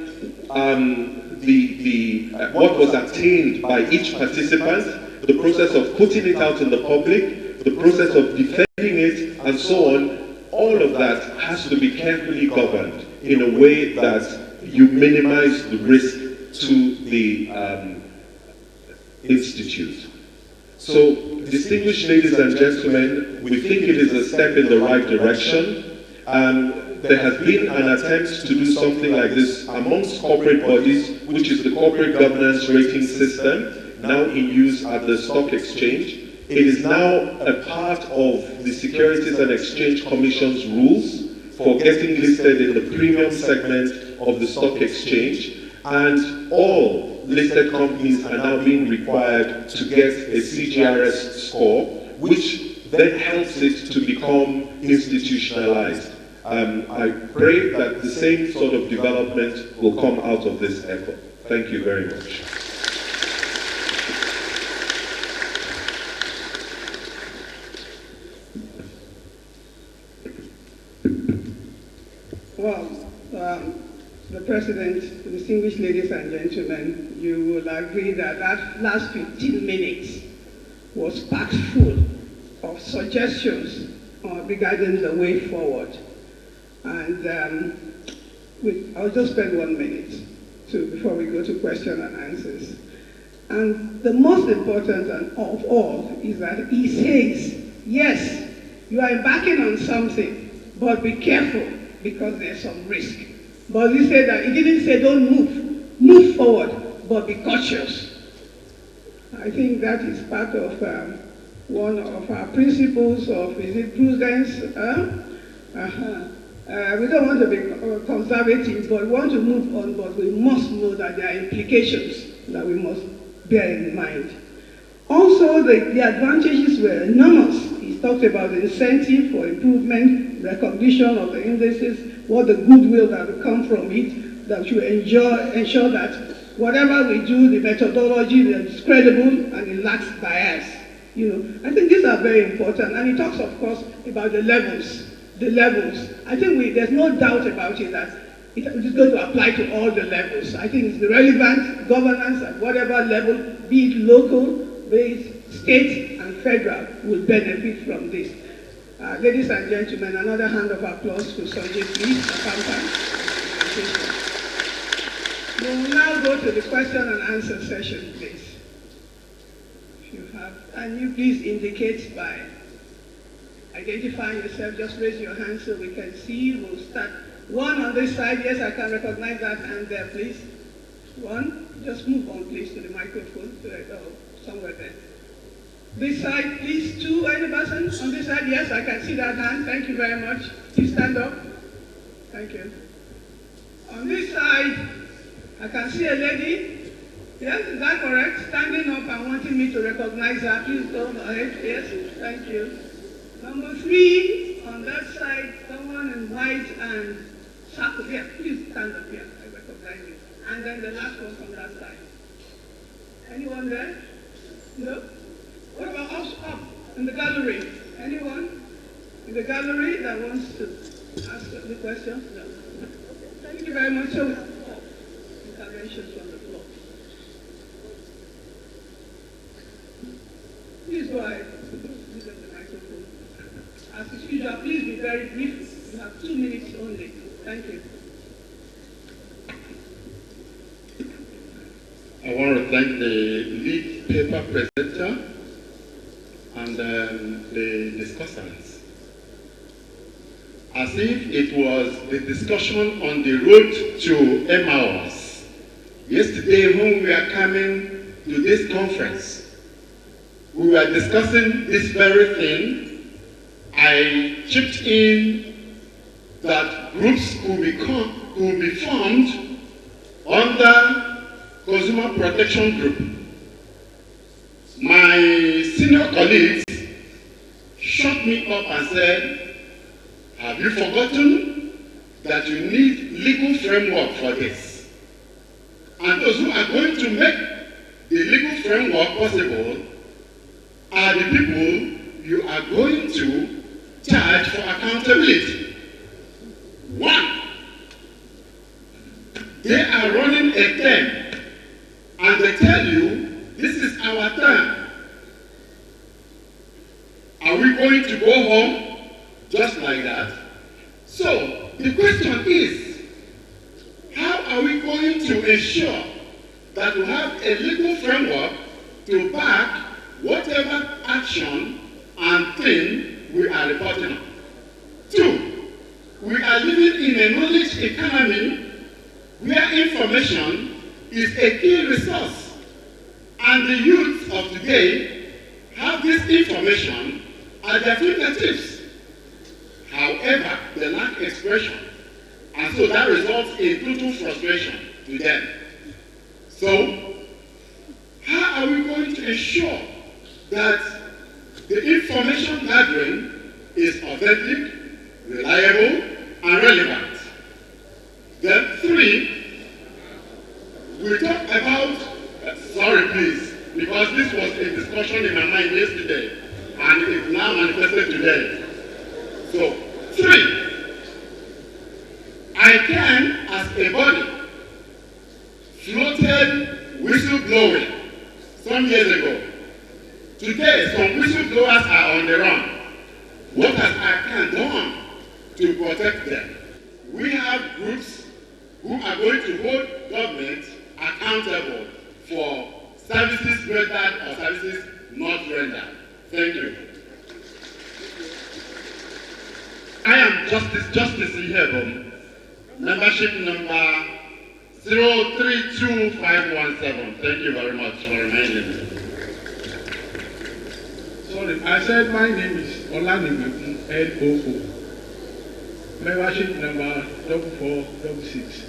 what was attained by each participant, the process of putting it out in the public, the process of defending it, and so on, all of that has to be carefully governed in a way that you minimize the risk to the institute. So, distinguished ladies and gentlemen, we think it is a step in the right direction. There has been an attempt to do something like this amongst corporate bodies, which is the corporate governance rating system, now in use at the stock exchange. It is now a part of the Securities and Exchange Commission's rules for getting listed in the premium segment of the stock exchange, and all listed companies are now being required to get a CGRS score, which then helps it to become institutionalized. I pray that the same sort of development will come out of this effort. Thank you very much.
Well, the President, distinguished ladies and gentlemen, you will agree that that last 15 minutes was packed full of suggestions regarding the way forward. And I'll just spend 1 minute before we go to question and answers. And the most important of all is that he says, yes, you are embarking on something, but be careful because there's some risk. But he said that, he didn't say don't move forward, but be cautious. I think that is part of one of our principles of, is it prudence? We don't want to be conservative, but we want to move on, but we must know that there are implications that we must bear in mind. Also, the advantages were enormous. He talked about the incentive for improvement, recognition of the indices, what the goodwill that will come from it, that you ensure that whatever we do, the methodology is credible and it lacks bias. I think these are very important. And he talks, of course, about the levels. I think there's no doubt about it that it is going to apply to all the levels. I think it's the relevant governance at whatever level, be it local, be it state and federal, will benefit from this. Ladies and gentlemen, another hand of applause to Sanjay, please. We will now go to the question and answer session, please. If you have, and you please indicate by identifying yourself, just raise your hand so we can see. We'll start. One on this side. Yes, I can recognize that hand there, please. One. Just move on, please, to the microphone. Somewhere there. This side, please. Two. Any person on this side? Yes, I can see that hand. Thank you very much. Please stand up. Thank you. On this side, I can see a lady. Yes, is that correct? Standing up and wanting me to recognize her. Please go ahead. Yes, thank you. Number 3, on that side, someone in white and circle. Yeah, please stand up here. I recognize Thank you. And then the last one from that side. Anyone there? No? What about up in the gallery? Anyone in the gallery that wants to ask the question? No. Thank you very much. So, interventions from the floor. Please go ahead. Use up the microphone. As usual, please be very brief. You have 2 minutes only. Thank you.
I want to thank the lead paper presenter and the discussants. As if it was the discussion on the road to Emmaus. Yesterday when we were coming to this conference, we were discussing this very thing. I chipped in that groups could be formed under Consumer Protection Group. My senior colleagues shut me up and said, have you forgotten that you need legal framework for this? And those who are going to make the legal framework possible are the people you are going to charge for accountability. One, they are running a term and they tell you, this is our term. Are we going to go home just like that? So, the question is, how are we going to ensure that we have a legal framework to back whatever action and thing we are reporting on? Two, we are living in a knowledge economy where information is a key resource, and the youth of today have this information at their fingertips. However, they lack expression, and so that results in total frustration to them. So, how are we going to ensure that the information gathering is authentic, reliable, and relevant? Then three, we talk about, sorry please, because this was a discussion in my mind yesterday, and it is now manifested today. So, three, ICAN as a body floated whistleblowing some years ago. Today, some whistleblowers are on the run. What has ICAN done to protect them? We have groups who are going to hold government accountable for services rendered or services not rendered. Thank you. I am Justice Ihebom, membership number 032517. Thank you very much for reminding me.
Sorry, I said my name is Olanimeku L-O-O. Membership number 4466.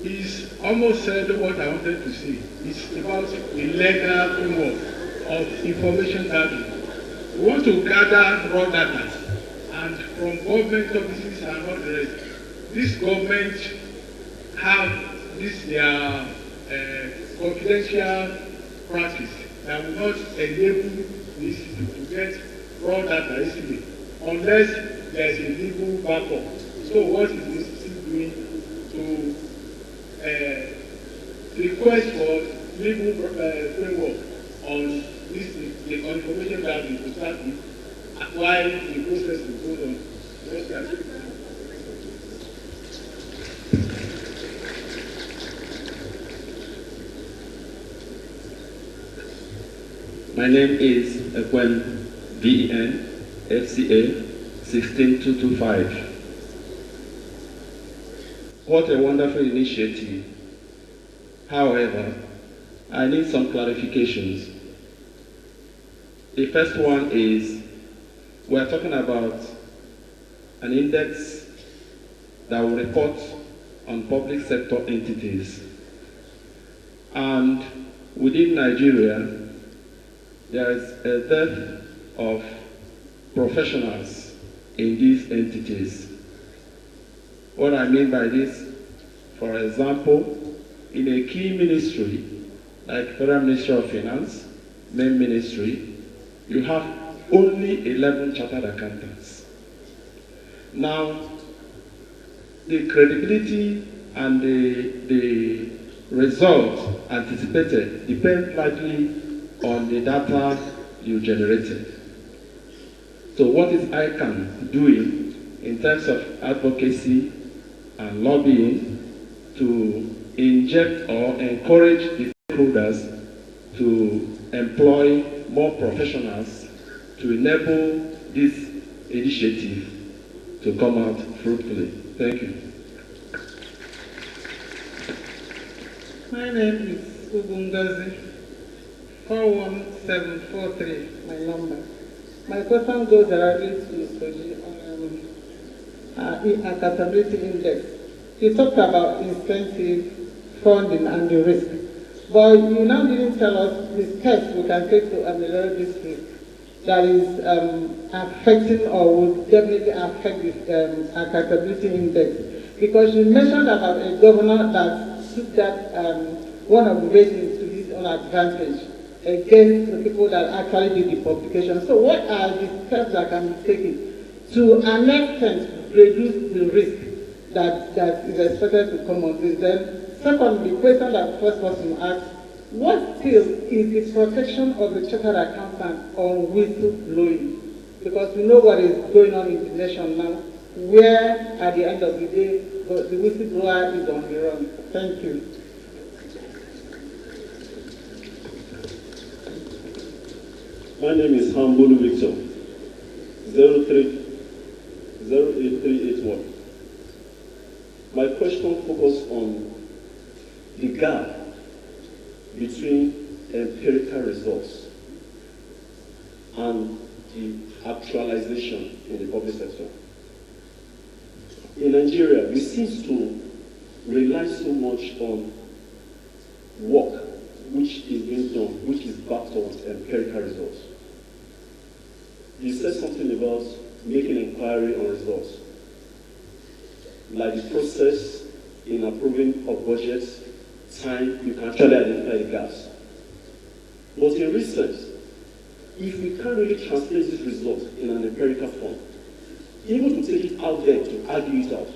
He's almost said what I wanted to say. It's about the legal framework of information gathering. We want to gather raw data, and from government offices and all the rest. This government have this their confidential practice that will not enable this to get raw data easily unless there is a legal backup. So what is this still doing to request for legal framework on this the information gathering to start with while the process will go on?
My name is Ekwen VEN FCA 16225. What a wonderful initiative. However, I need some clarifications. The first one is, we are talking about an index that will report on public sector entities. And within Nigeria, there is a dearth of professionals in these entities. What I mean by this,
For example, in a key ministry, like Federal Ministry of Finance, main ministry, you have only 11 chartered accountants. Now, the credibility and the result anticipated depend largely on the data you generated. So what is ICAN doing in terms of advocacy and lobbying to inject or encourage the stakeholders to employ more professionals to enable this initiative to come out fruitfully? Thank you.
My name is Ubungazi, 41743, my number. My question goes directly to Soji on accountability index. You talked about incentive, funding, and the risk. But you now didn't tell us the steps we can take to ameliorate this risk that is affecting or will definitely affect the accountability index. Because you mentioned about a governor that took that one of the ratings to his own advantage against the people that actually did the publication. So what are the steps that can be taken to an extent reduce the risk that is expected to come on this? Then secondly, the question that the first person asked, what still is the protection of the chartered accountant on whistleblowing? Because we know what is going on in the nation now, where at the end of the day, the whistleblower is on the run. Thank you.
My name is Hambulu Victor, 08381. My question focuses on the gap between empirical results and the actualization in the public sector. In Nigeria, we seem to rely so much on work which is being done, which is backed towards empirical results. You said something about making inquiry on results, like the process in approving of budgets, time, you can actually identify the gaps. But in research, if we can't really translate these results in an empirical form, even to take it out there to argue it out,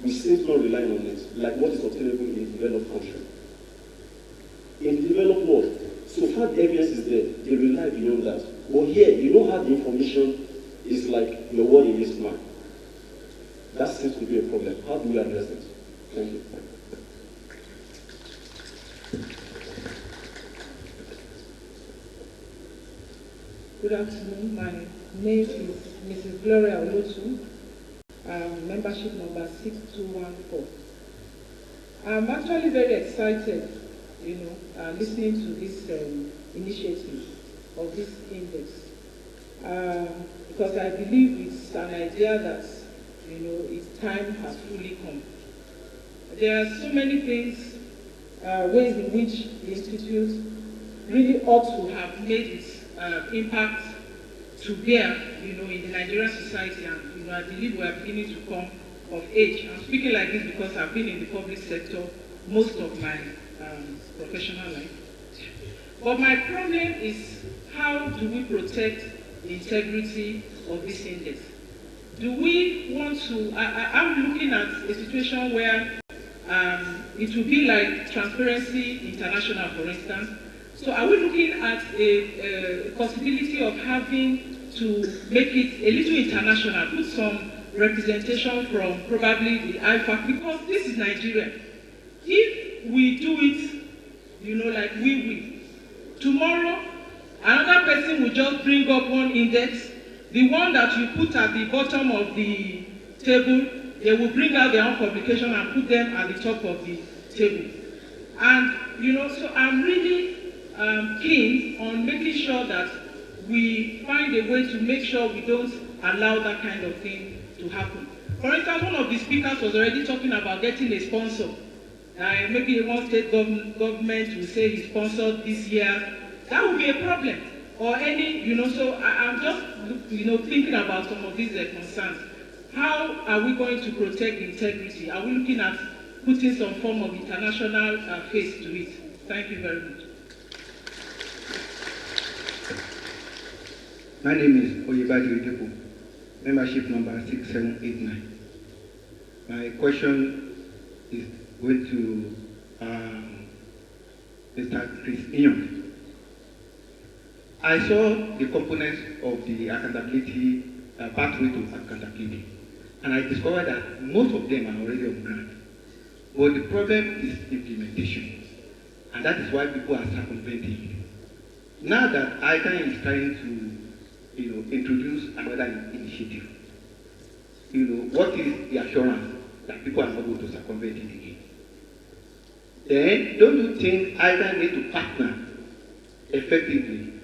we seem to not rely on it, like what is obtainable in a developed country. In the developed world, so far the evidence is there, they rely beyond that. But here, you don't have the information, it's like your word against mine. That seems to be a problem. How do we address it? Thank you.
Good afternoon. My name is Mrs. Gloria Olotu, membership number 6214. I'm actually very excited, listening to this initiative of this index, because I believe it's an idea that, its time has fully come. There are so many things, ways in which the Institute really ought to have made its impact to bear, in the Nigerian society, and I believe we are beginning to come of age. I'm speaking like this because I've been in the public sector most of my professional life. But my problem is, how do we protect the integrity of this index? Do we want to? I'm looking at a situation where it will be like Transparency International, for instance. So are we looking at a possibility of having to make it a little international, put some representation from probably the IFAC, because this is Nigeria. If we do it, like we, tomorrow, another person will just bring up one index, the one that you put at the bottom of the table, they will bring out their own publication and put them at the top of the table. And, so I'm really keen on making sure that we find a way to make sure we don't allow that kind of thing to happen. For instance, one of the speakers was already talking about getting a sponsor. Maybe one state government will say he sponsored this year. That would be a problem. Or any, so I'm just, thinking about some of these concerns. How are we going to protect integrity? Are we looking at putting some form of international face to it. Thank you very much.
My name is Oyebadi Oyedepo, membership number 6789. My question is going to Mr. Chris Nyong. I saw the components of the accountability, pathway to accountability, and I discovered that most of them are already on ground. But the problem is implementation, and that is why people are circumventing it. Now that ICAN is trying to, introduce another initiative, what is the assurance that people are not going to circumvent it again? Then, don't you think ICAN need to partner effectively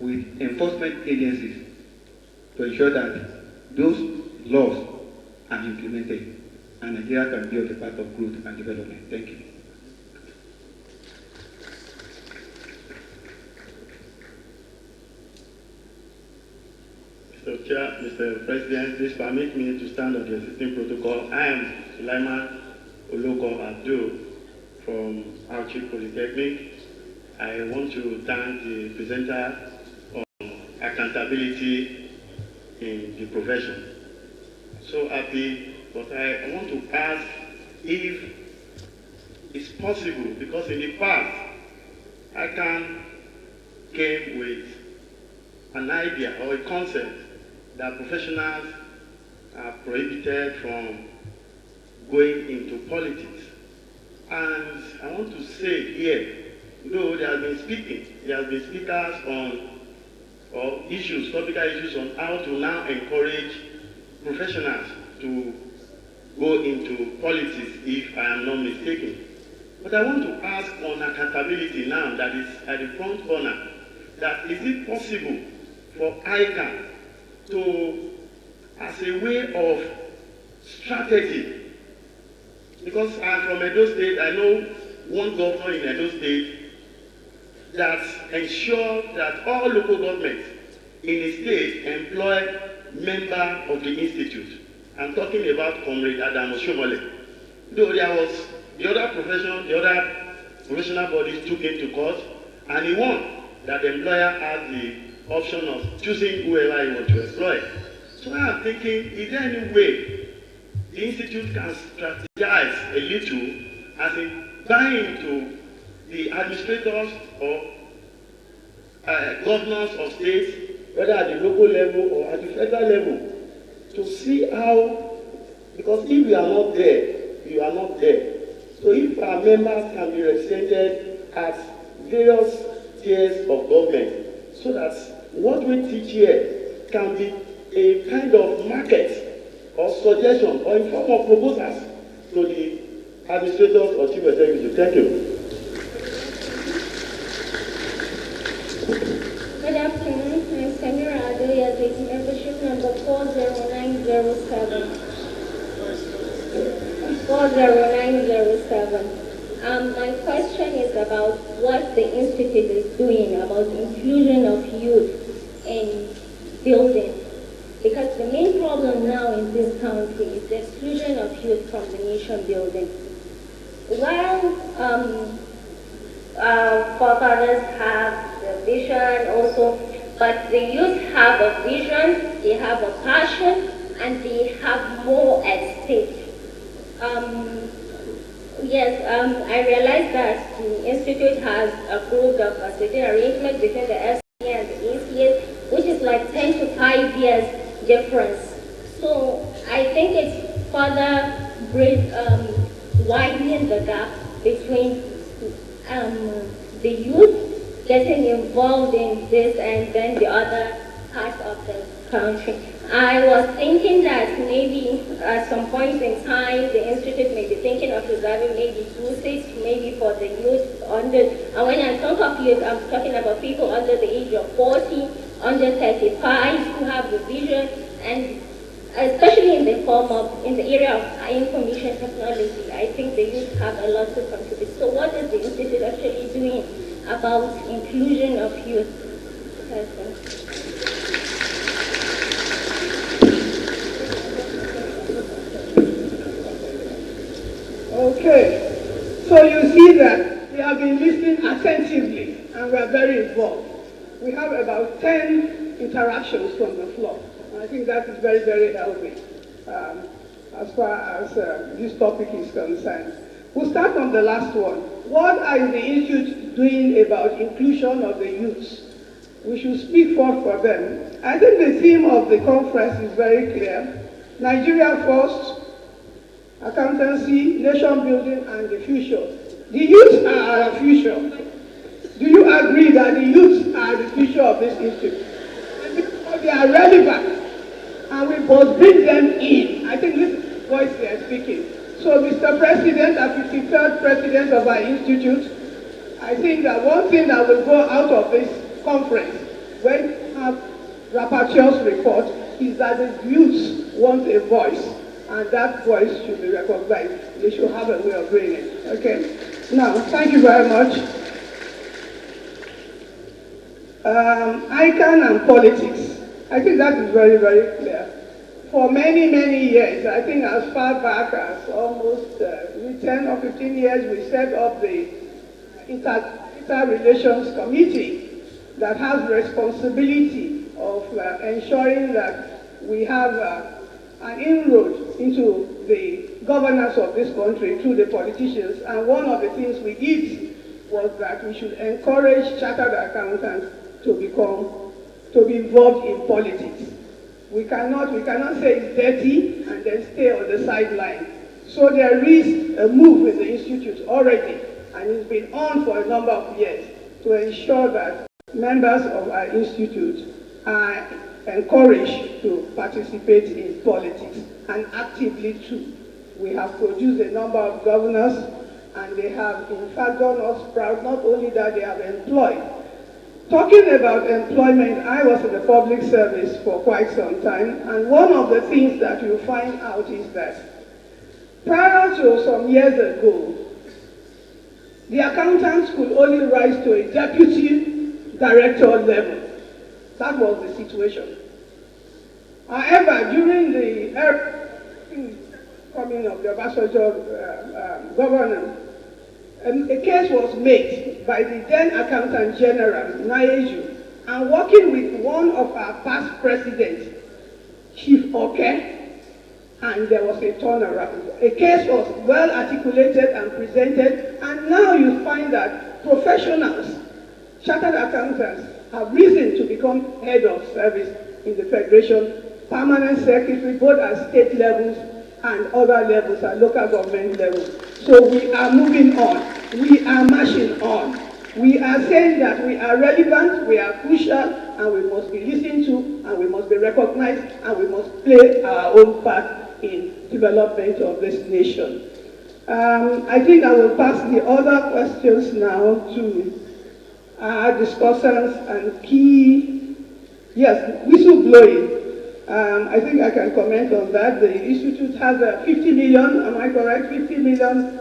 with enforcement agencies to ensure that those laws are implemented and Nigeria can be on the path of growth and development? Thank you.
Mr. Chair, Mr. President, please permit me to stand on the existing protocol. I am Sulaiman Oloko Abdul from Auchi Polytechnic. I want to thank the presenter on accountability in the profession. So happy, but I want to ask if it's possible, because in the past, ICAN came with an idea or a concept that professionals are prohibited from going into politics. And I want to say here, though there has been speakers on issues, topical issues on how to now encourage professionals to go into politics, if I am not mistaken. But I want to ask on accountability now that is at the front corner, that is it possible for ICAN to, as a way of strategy, because I'm from Edo State, I know one governor in Edo State that ensured that all local governments in the state employ members of the institute. I'm talking about Comrade Adam Oshomole. Though there was the other professional bodies took him to court, and he won that the employer had the option of choosing whoever he wants to employ. So I am thinking, is there any way the institute can strategize a little, as in buy into the administrators or governors of states, whether at the local level or at the federal level, to see how, because if you are not there, you are not there. So if our members can be represented at various tiers of government, so that what we teach here can be a kind of market or suggestion or in form of proposals to the administrators or chief executive. Thank you.
Good afternoon. I'm Samira Adoya, taking membership number 40907. 40907. My question is about what the Institute is doing about inclusion of youth in building. Because the main problem now in this country is the exclusion of youth from the nation building. While our forefathers have the vision also, but the youth have a vision, they have a passion, and they have more at stake. I realize that the Institute has approved a facility arrangement between the FCA and the ACA, which is like 10 to 5 years difference. So I think it's further widening the gap between the youth getting involved in this and then the other parts of the country. I was thinking that maybe at some point in time the Institute may be thinking of reserving maybe 2 seats maybe for the youth under, and when I talk of youth, I'm talking about people under the age of 40, under 35 who have the vision, and especially in the area of information technology, I think the youth have a lot to contribute. So what is the Institute actually doing about inclusion of youth?
Okay, so you see that we have been listening attentively and we are very involved. We have about 10 interactions from the floor. I think that is very, very healthy as far as this topic is concerned. We'll start from the last one. What are the institutes doing about inclusion of the youths? We should speak forth for them. I think the theme of the conference is very clear. Nigeria first, accountancy, nation building, and the future. The youth are our future. Do you agree that the youth are the future of this institute? Because they are relevant, and we must bring them in. I think this is the voice they are speaking. So, Mr. President, as 53rd President of our institute, I think that one thing that will go out of this conference, when we have Rapporteur's report, is that the youth want a voice, and that voice should be recognized. They should have a way of doing it. Okay? Now, thank you very much. ICAN and politics. I think that is very, very clear. For many, many years, I think as far back as almost 10 or 15 years, we set up the Inter-Relations Committee that has responsibility of ensuring that we have an inroad into the governance of this country through the politicians. And one of the things we did was that we should encourage chartered accountants to be involved in politics. We cannot say it's dirty and then stay on the sideline. So there is a move in the institute already, and it's been on for a number of years to ensure that members of our institute are encouraged to participate in politics, and actively too. We have produced a number of governors, and they have in fact done us proud. Not only that, they have employed. Talking about employment, I was in the public service for quite some time, and one of the things that you find out is that prior to some years ago, the accountants could only rise to a deputy director level. That was the situation. However, during the coming of the Obasanjo governance, a case was made by the then Accountant General, Nayeju, and working with one of our past presidents, Chief Oke, and there was a turnaround. A case was well articulated and presented, and now you find that professionals, chartered accountants, have risen to become head of service in the Federation, permanent secretary, both at state levels and other levels, at local government levels. So we are moving on. We are marching on. We are saying that we are relevant, we are crucial, and we must be listened to, and we must be recognized, and we must play our own part in development of this nation. I think I will pass the other questions now to our discussants and key, yes, whistleblowing. I think I can comment on that. The Institute has 50 million, am I correct? 50 million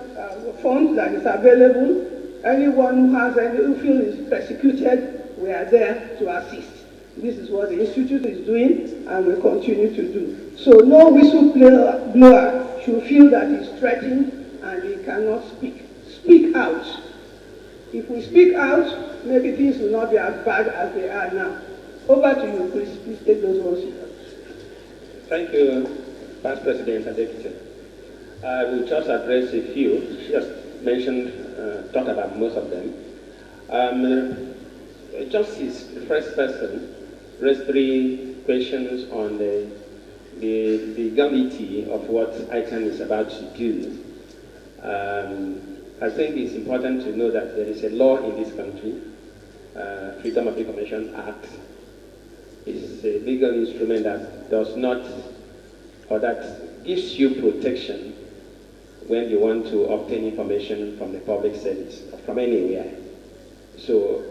funds that is available. Anyone who feels persecuted, we are there to assist. This is what the Institute is doing and will continue to do. So no whistleblower should feel that he's threatened and he cannot speak. Speak out. If we speak out, maybe things will not be as bad as they are now. Over to you, please. Please take those ones.
Thank you, Vice President and Deputy. I will just address a few. She just mentioned, talked about most of them. Justice, the first person, raised 3 questions on the legality of what ICAN is about to do. I think it's important to know that there is a law in this country, Freedom of Information Act. It's a legal instrument that does not, or that gives you protection when you want to obtain information from the public service, or from anywhere. So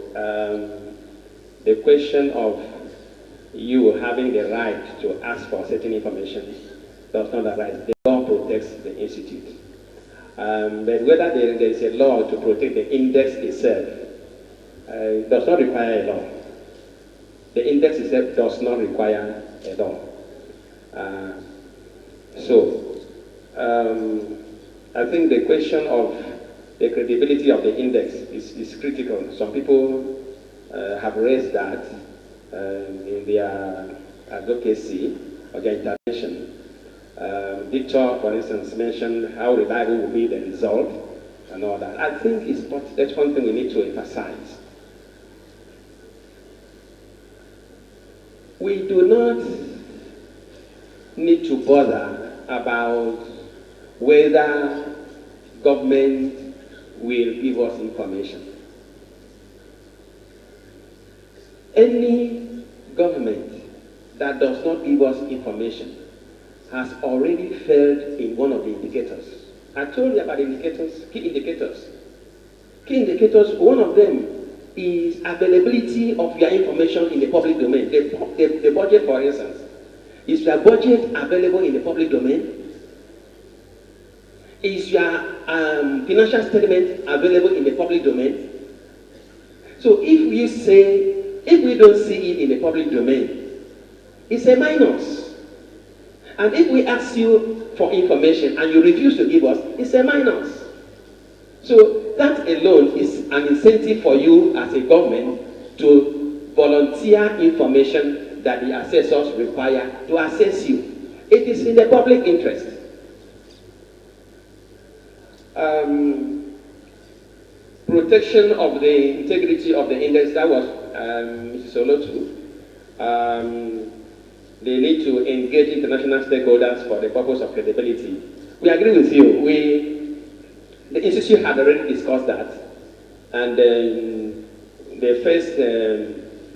the question of you having the right to ask for certain information does not arise. The law protects the institute. But whether there is a law to protect the index itself does not require a law. The index itself does not require a law. I think the question of the credibility of the index is critical. Some people have raised that in their advocacy or their intervention. Victor, for instance, mentioned how reliable will be the result and all that. I think that's one thing we need to emphasize. We do not need to bother about whether government will give us information. Any government that does not give us information has already failed in one of the indicators. I told you about indicators, key indicators. Key indicators, one of them is availability of your information in the public domain. The budget, for instance. Is your budget available in the public domain? Is your financial statement available in the public domain? So if we don't see it in the public domain, it's a minus. And if we ask you for information and you refuse to give us, it's a minus. So that alone is an incentive for you as a government to volunteer information that the assessors require to assess you. It is in the public interest. Protection of the integrity of the index, that was Mrs. Olotu. They need to engage international stakeholders for the purpose of credibility. We agree with you. The Institute had already discussed that. And the first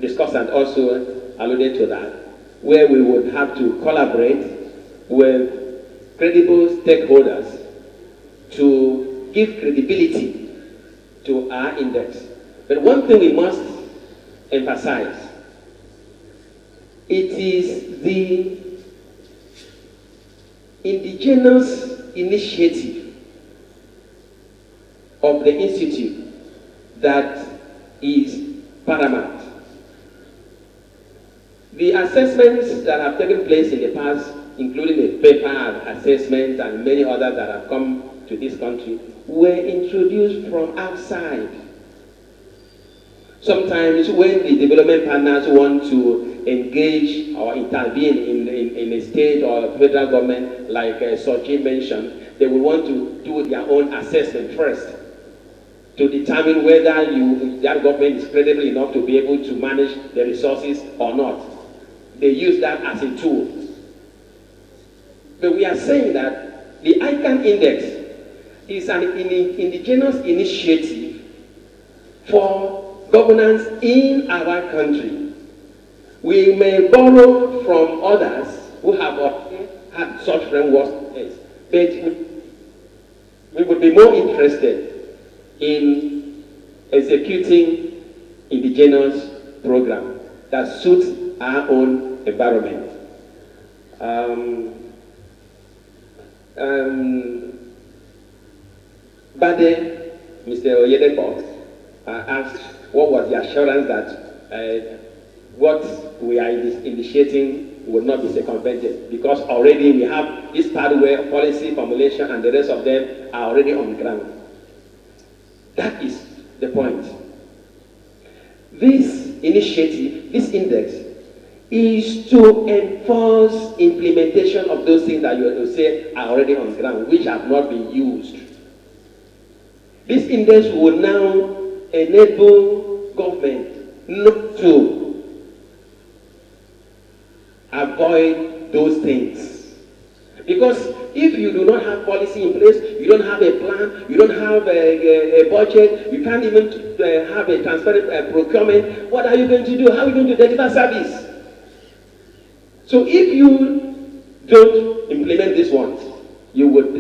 discussant also alluded to that, where we would have to collaborate with credible stakeholders to give credibility to our index. But one thing we must emphasize, it is the indigenous initiative of the Institute that is paramount. The assessments that have taken place in the past, including the paper assessment and many others that have come to this country, were introduced from outside. Sometimes when the development partners want to engage or intervene in a state or federal government, like Sochi mentioned, they will want to do their own assessment first to determine whether that government is credible enough to be able to manage the resources or not. They use that as a tool. But we are saying that the ICAN index is an indigenous initiative for governance in our country. We may borrow from others who have had such frameworks, but we would be more interested in executing indigenous program that suits our own environment. Bade, Mr. Oyedepo, asked what was the assurance that what we are initiating will not be circumvented, because already we have this pathway of policy formulation and the rest of them are already on the ground. That is the point. This initiative, this index, is to enforce implementation of those things that you will say are already on the ground, which have not been used. This index will now enable government not to avoid those things. Because if you do not have policy in place, you don't have a plan, you don't have a budget, you can't even have a transparent procurement, what are you going to do? How are you going to deliver service? So if you don't implement these ones, you would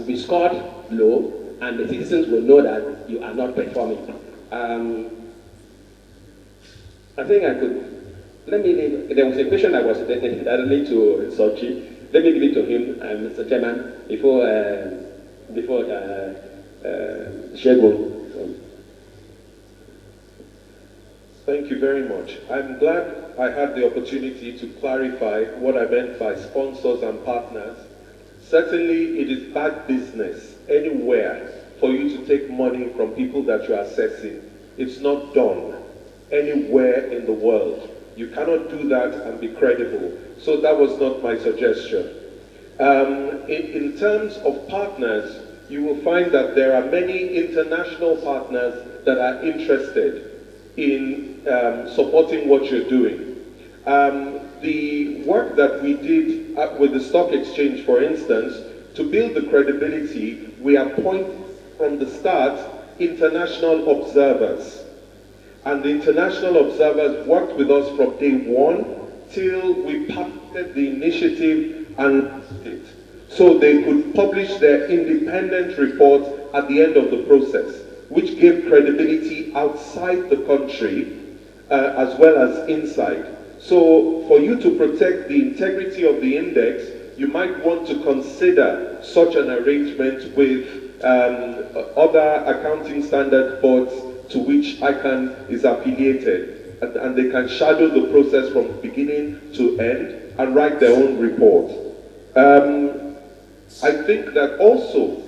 be scored low, and the citizens will know that you are not performing. I think I could. Let me leave. There was a question that was directly to Sochi. Let me give it to him, Mr. Chairman, before Shegun.
Thank you very much. I'm glad I had the opportunity to clarify what I meant by sponsors and partners. Certainly, it is bad business anywhere for you to take money from people that you're assessing. It's not done anywhere in the world. You cannot do that and be credible. So that was not my suggestion. In terms of partners, you will find that there are many international partners that are interested in supporting what you're doing. The work that we did with the stock exchange, for instance, to build the credibility, we appoint from the start international observers. And the international observers worked with us from day one till we patented the initiative and launched it. So they could publish their independent report at the end of the process, which gave credibility outside the country as well as inside. So for you to protect the integrity of the index, you might want to consider such an arrangement with other accounting standard boards to which ICAN is affiliated, and they can shadow the process from beginning to end and write their own report. I think that also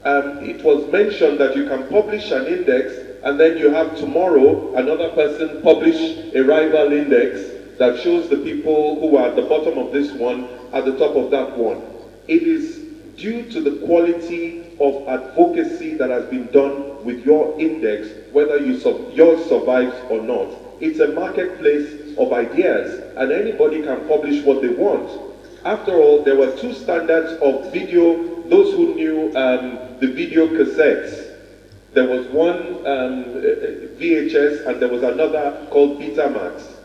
it was mentioned that you can publish an index and then you have tomorrow another person publish a rival index that shows the people who are at the bottom of this one at the top of that one. It is due to the quality of advocacy that has been done with your index, whether yours survives or not. It's a marketplace of ideas, and anybody can publish what they want. After all, there were two standards of video, those who knew the video cassettes. There was one VHS and there was another called Betamax.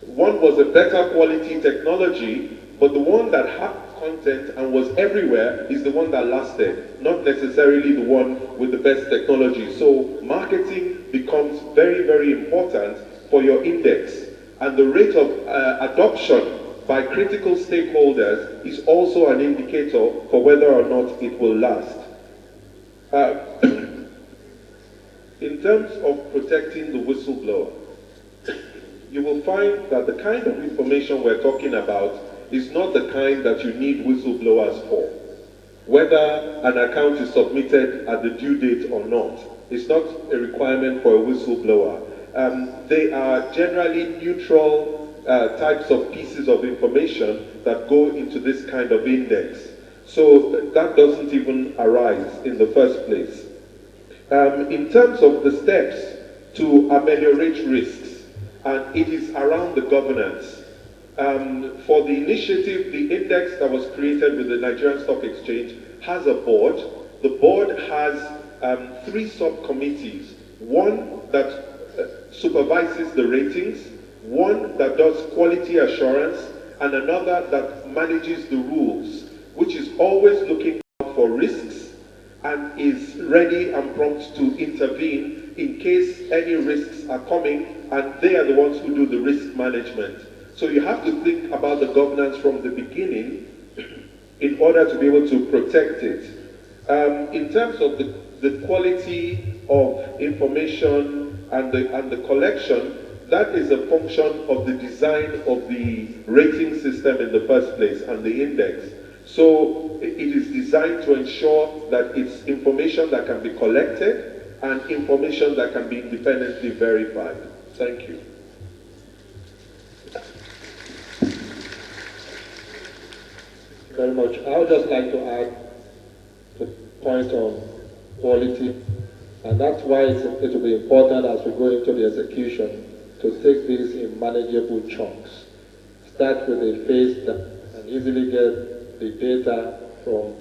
One was a better quality technology, but the one that had content and was everywhere is the one that lasted, not necessarily the one with the best technology. So marketing becomes very, very important for your index. And the rate of adoption by critical stakeholders is also an indicator for whether or not it will last. In terms of protecting the whistleblower, you will find that the kind of information we're talking about is not the kind that you need whistleblowers for. Whether an account is submitted at the due date or not, it's not a requirement for a whistleblower. They are generally neutral types of pieces of information that go into this kind of index. So that doesn't even arise in the first place. In terms of the steps to ameliorate risks, and it is around the governance. For the initiative, the index that was created with the Nigerian Stock Exchange has a board. The board has 3 subcommittees. One that supervises the ratings, one that does quality assurance, and another that manages the rules, which is always looking out for risks and is ready and prompt to intervene in case any risks are coming, and they are the ones who do the risk management. So you have to think about the governance from the beginning in order to be able to protect it. In terms of the quality of information and the collection, that is a function of the design of the rating system in the first place and the index. So it is designed to ensure that it's information that can be collected and information that can be independently verified. Thank you.
Very much. I would just like to add the point on quality, and that's why it will be important as we go into the execution to take this in manageable chunks. Start with a phase that can easily get the data from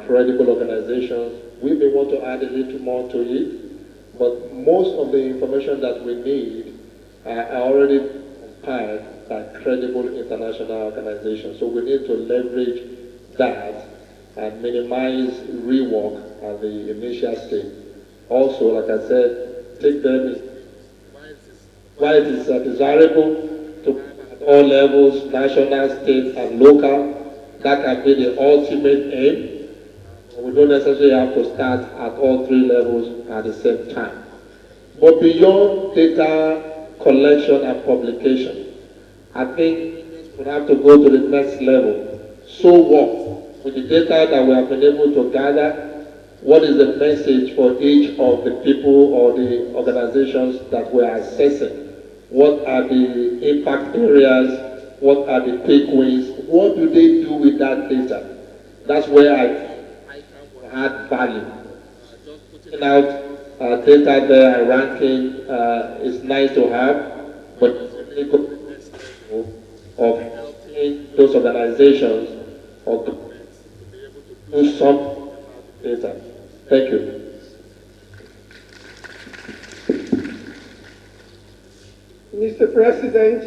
credible organizations. We may want to add a little more to it, but most of the information that we need are already compiled by credible international organizations. So we need to leverage that and minimize rework at the initial stage. Also, like I said, take them while it is desirable to at all levels, national, state, and local. That can be the ultimate aim. We don't necessarily have to start at all 3 levels at the same time. But beyond data collection and publication, I think we have to go to the next level. So what? with the data that we have been able to gather, what is the message for each of the people or the organizations that we are assessing? What are the impact areas? What are the quick wins? What do they do with that data? That's where I can add value. Just putting out data there and ranking is nice to have, but it's really good of helping those organizations or governments to be able to do some data. Thank you.
Mr. President,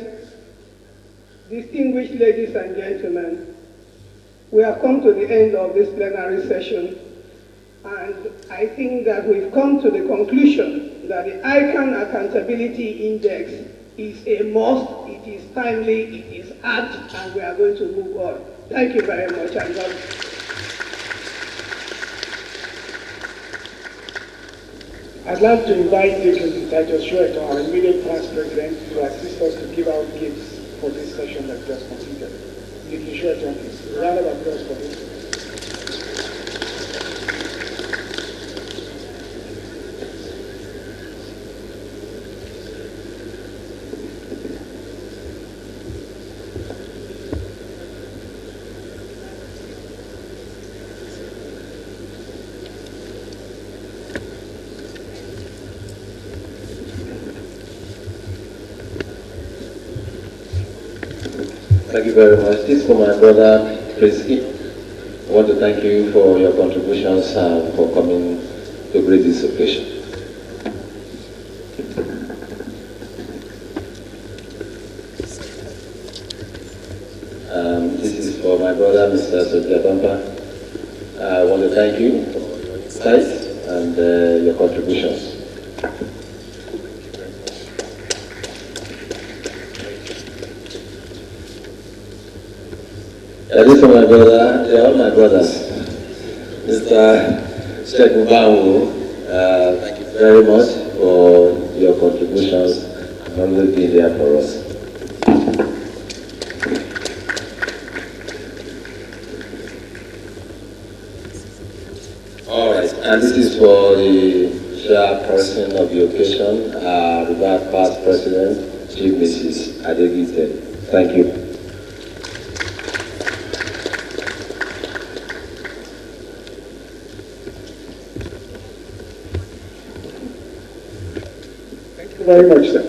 distinguished ladies and gentlemen, we have come to the end of this plenary session, and I think that we've come to the conclusion that the ICAN Accountability Index is a must, it is timely, it is apt, and we are going to move on. Thank you very much, and God.
I'd like to invite Dr. Shweta, our immediate past president, to assist us to give out gifts for this session that just completed. Dr. Shweta, please. A round of applause for this.
Thank you very much. This is for my brother, Chris. I want to thank you for your contributions and for coming to grace this occasion. This is for my brother, Mr. Sotiabamba. I want to thank you for your insights and your contributions. This is my brother, they are all my brothers. Mr. Shekubawu, thank you very much for your contributions and always being there for us. Alright, and this is for the chairperson of the occasion, the past president, Chief Mrs. Adegite. Thank you.
Very much, sir.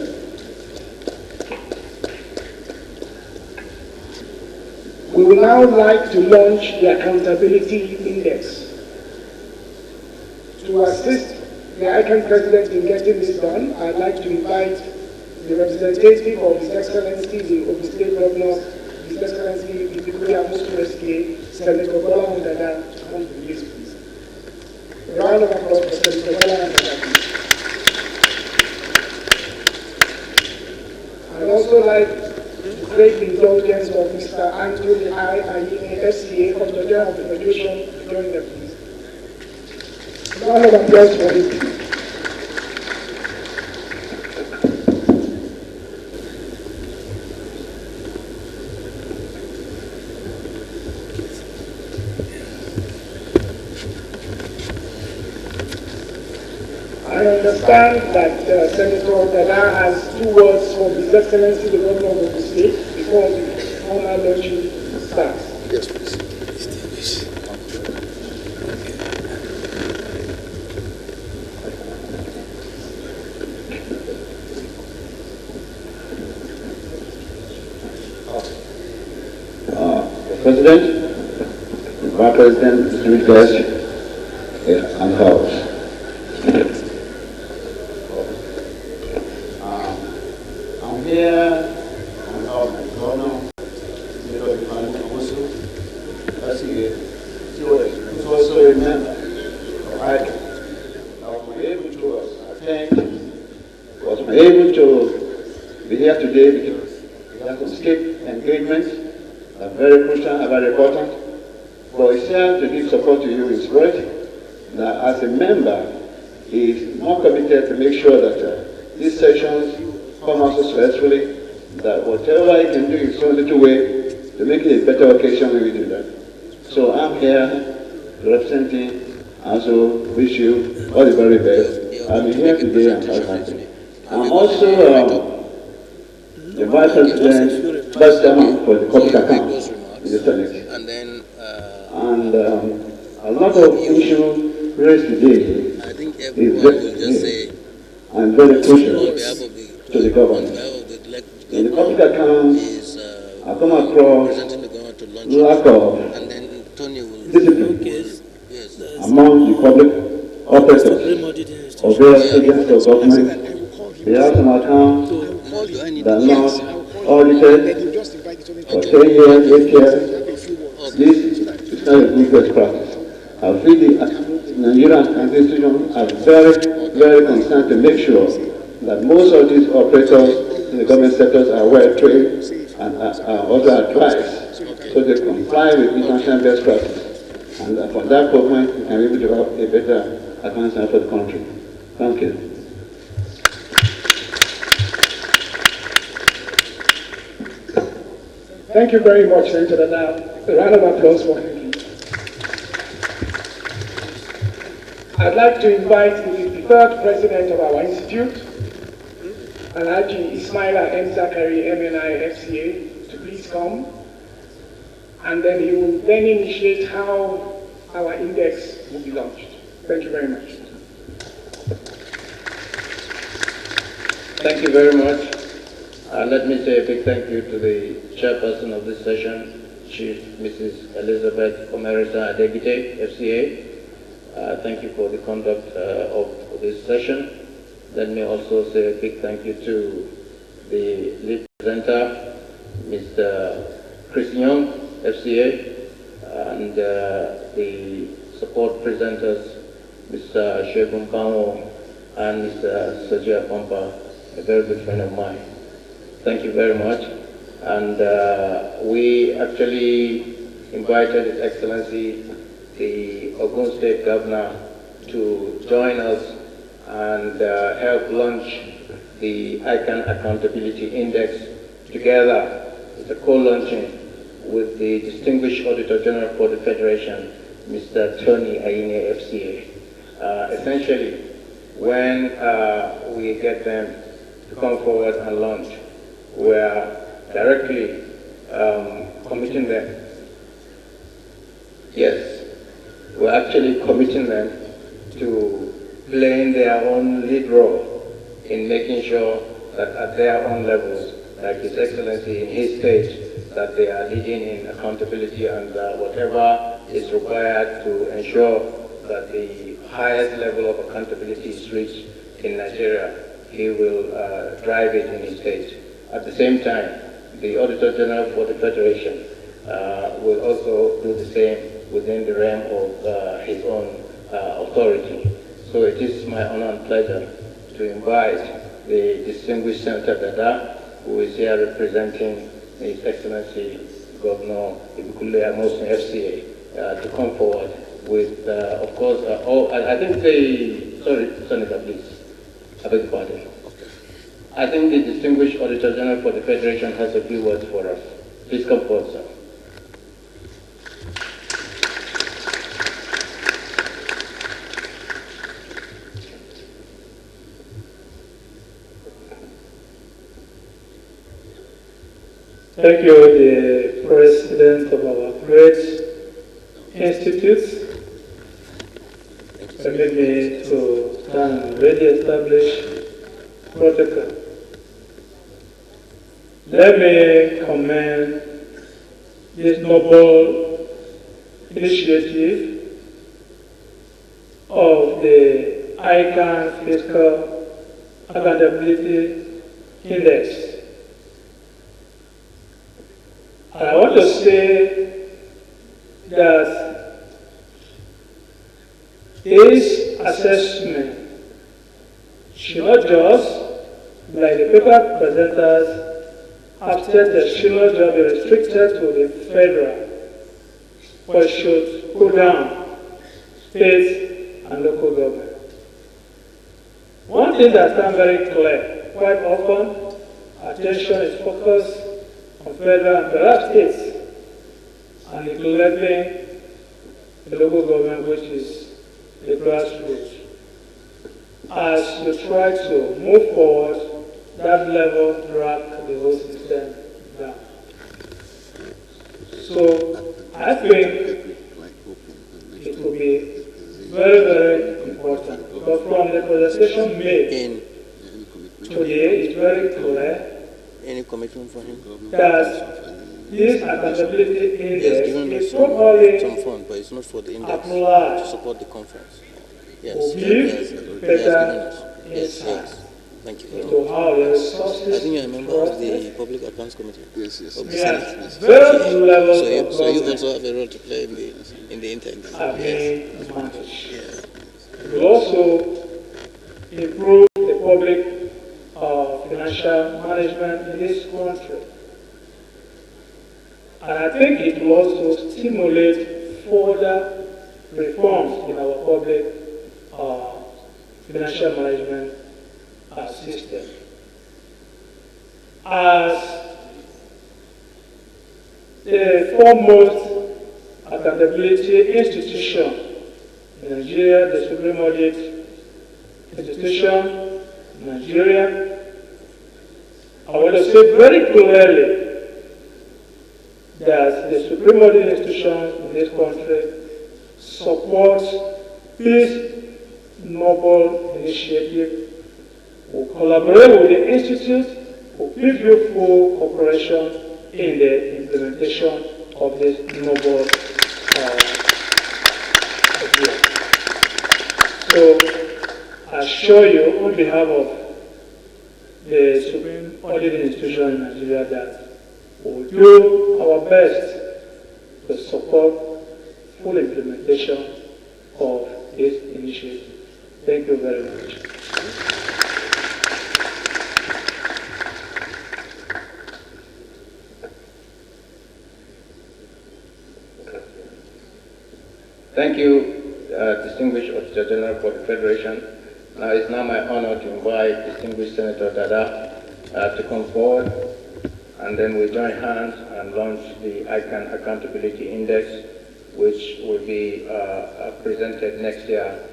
We would now like to launch the Accountability Index. To assist the ICAN president in getting this done, I'd like to invite the representative of His Excellency, the Ogun State Governor, His Excellency, the Victoria Muslim SPA, Senator Bola Hundada, to come to the list, please. A round of applause for Senator Bola Hundada, please. I'd also like to take the indulgence of Mr. Andrew, the ICAN-ngr, from the General of the Federation, to join them, please. A round of applause for him. I understand that Senator Dada has 2 words from His Excellency the Governor of the State before the formal launching starts.
Yes, please.
President, Vice President, distinguished guests, and House.
I'm here on behalf of the Governor, Senator Ibrahim Owosu, who's also a member of ICAN. I was able to be here today because we have some state engagements that are very crucial and very important. But it's here to give support to you in spirit, that as a member, he is more committed to make sure that these sessions come out so successfully, that whatever he can do in some little way to make it a better occasion when we do that. So I'm here representing, also wish you all the very best. I'm here today, I'm very happy. I'm also the Vice President, Vice Chairman for the Public Accounts in the Senate. And a lot of issues raised today is very crucial to the government. In the public accounts, I come across lack of discipline among the public operators of various agencies of government. They have some accounts that are not audited for 10 years, 8 years. This is not a good best practice. I feel the Nigerian institutions are very concerned to make sure that most of these operators in the government sectors are well trained and are also advised so they comply with international best practice. And from that point, we can be able to have a better accounting for the country. Thank you.
Thank you very much, Senator Dada. A round of applause for him, please. I'd like to invite the third president of our institute, Alhaji Ismaila M. Zakari, MNI, FCA, to please come. And then he will then initiate how our index will be launched. Thank you very much.
Thank you very much. Let me say a big thank you to the chairperson of this session, Chief Mrs. Elizabeth Omerita Adegite, FCA. Thank you for the conduct of this session. Let me also say a big thank you to the lead presenter, Mr. Chris Nyong, FCA, and the support presenters, Mr. Shegun Pamo and Mr. Sajia Pampa, a very good friend of mine. Thank you very much. And we actually invited His Excellency, the Ogun State Governor, to join us and help launch the ICAN Accountability Index together. It's a co-launching with the Distinguished Auditor General for the Federation, Mr. Tony Aine, FCA. Essentially, when we get them to come forward and launch, we're directly committing them. Yes, we're actually committing them to playing their own lead role in making sure that at their own levels, like His Excellency in his stage, that they are leading in accountability and whatever is required to ensure that the highest level of accountability is reached in Nigeria, he will drive it in his state. At the same time, the Auditor General for the Federation will also do the same within the realm of his own authority. So it is my honor and pleasure to invite the distinguished Senator Dada, who is here representing His Excellency Governor Ibukule Amosun, FCA, to come forward with, of course, I think sorry, Senator, please. I beg your pardon. I think the Distinguished Auditor General for the Federation has a few words for us. Please come forward, sir.
Thank you, the President of our great institute. Permit me to stand already established protocol. Let me commend this noble initiative of the ICAN Fiscal Accountability Index. I want to say that this assessment should not just, like the paper presenters have stated, should not just be restricted to the federal, but should go down, state and local government. One thing that stands very clear, quite often, attention is focused on federal and perhaps states, and neglecting the local government, which is the grassroots. As you try to move forward, that level drag the whole system down. So I think it will be very, very important. Because from the presentation made today, it's very clear
Any commitment for him?
that this accountability index
given
is
us
properly
some fund, but it's not for the index
applied
to support the conference. Yes,
will
he
give
has given
better
us. Yes,
insight
yes. Thank you.
into how the resources
I think you're a member of the Public Accounts Committee.
Yes, yes.
Of the
Yes.
Senate.
Various levels
So
of
you
government
also have a role to play in the index.
are
Yes.
being managed. It will also improve the public financial management in this country. And I think it will also stimulate further reforms in our public financial management system. As the foremost accountability institution in Nigeria, the Supreme Audit institution in Nigeria, I want to say very clearly that the Supreme Audit institution in this country supports this noble initiative. We'll collaborate with the institute, we'll give you full cooperation in the implementation of this noble idea. So I assure you on behalf of the Supreme Audit Institution in Nigeria that we'll do our best to support full implementation of this initiative. Thank you very much.
Thank you, distinguished Auditor General for the Federation. Now it's now my honor to invite distinguished Senator Dada to come forward, and then we join hands and launch the ICAN Accountability Index, which will be presented next year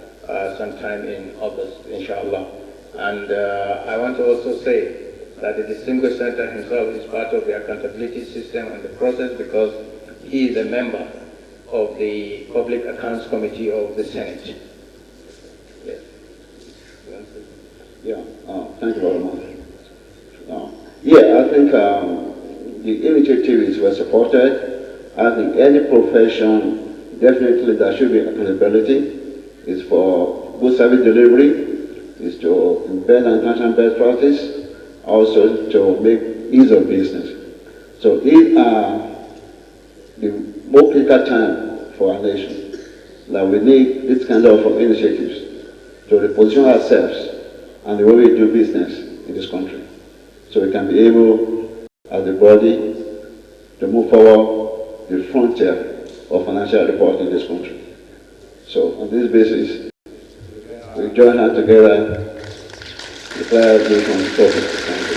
sometime in August, inshallah. And I want to also say that the distinguished senator himself is part of the accountability system and the process because he is a member of the Public Accounts Committee of the Senate. Yes.
Yeah, thank you very much. Yeah, I think the initiative is well supported. I think any profession, definitely there should be accountability. It's for good service delivery, is to embed international best practice, also to make ease of business. So these are the more critical time for our nation. That we need this kind of initiatives to reposition ourselves and the way we do business in this country. So we can be able, as a body, to move forward the frontier of financial reporting in this country. So on this basis, we join hands together, declare this on topic.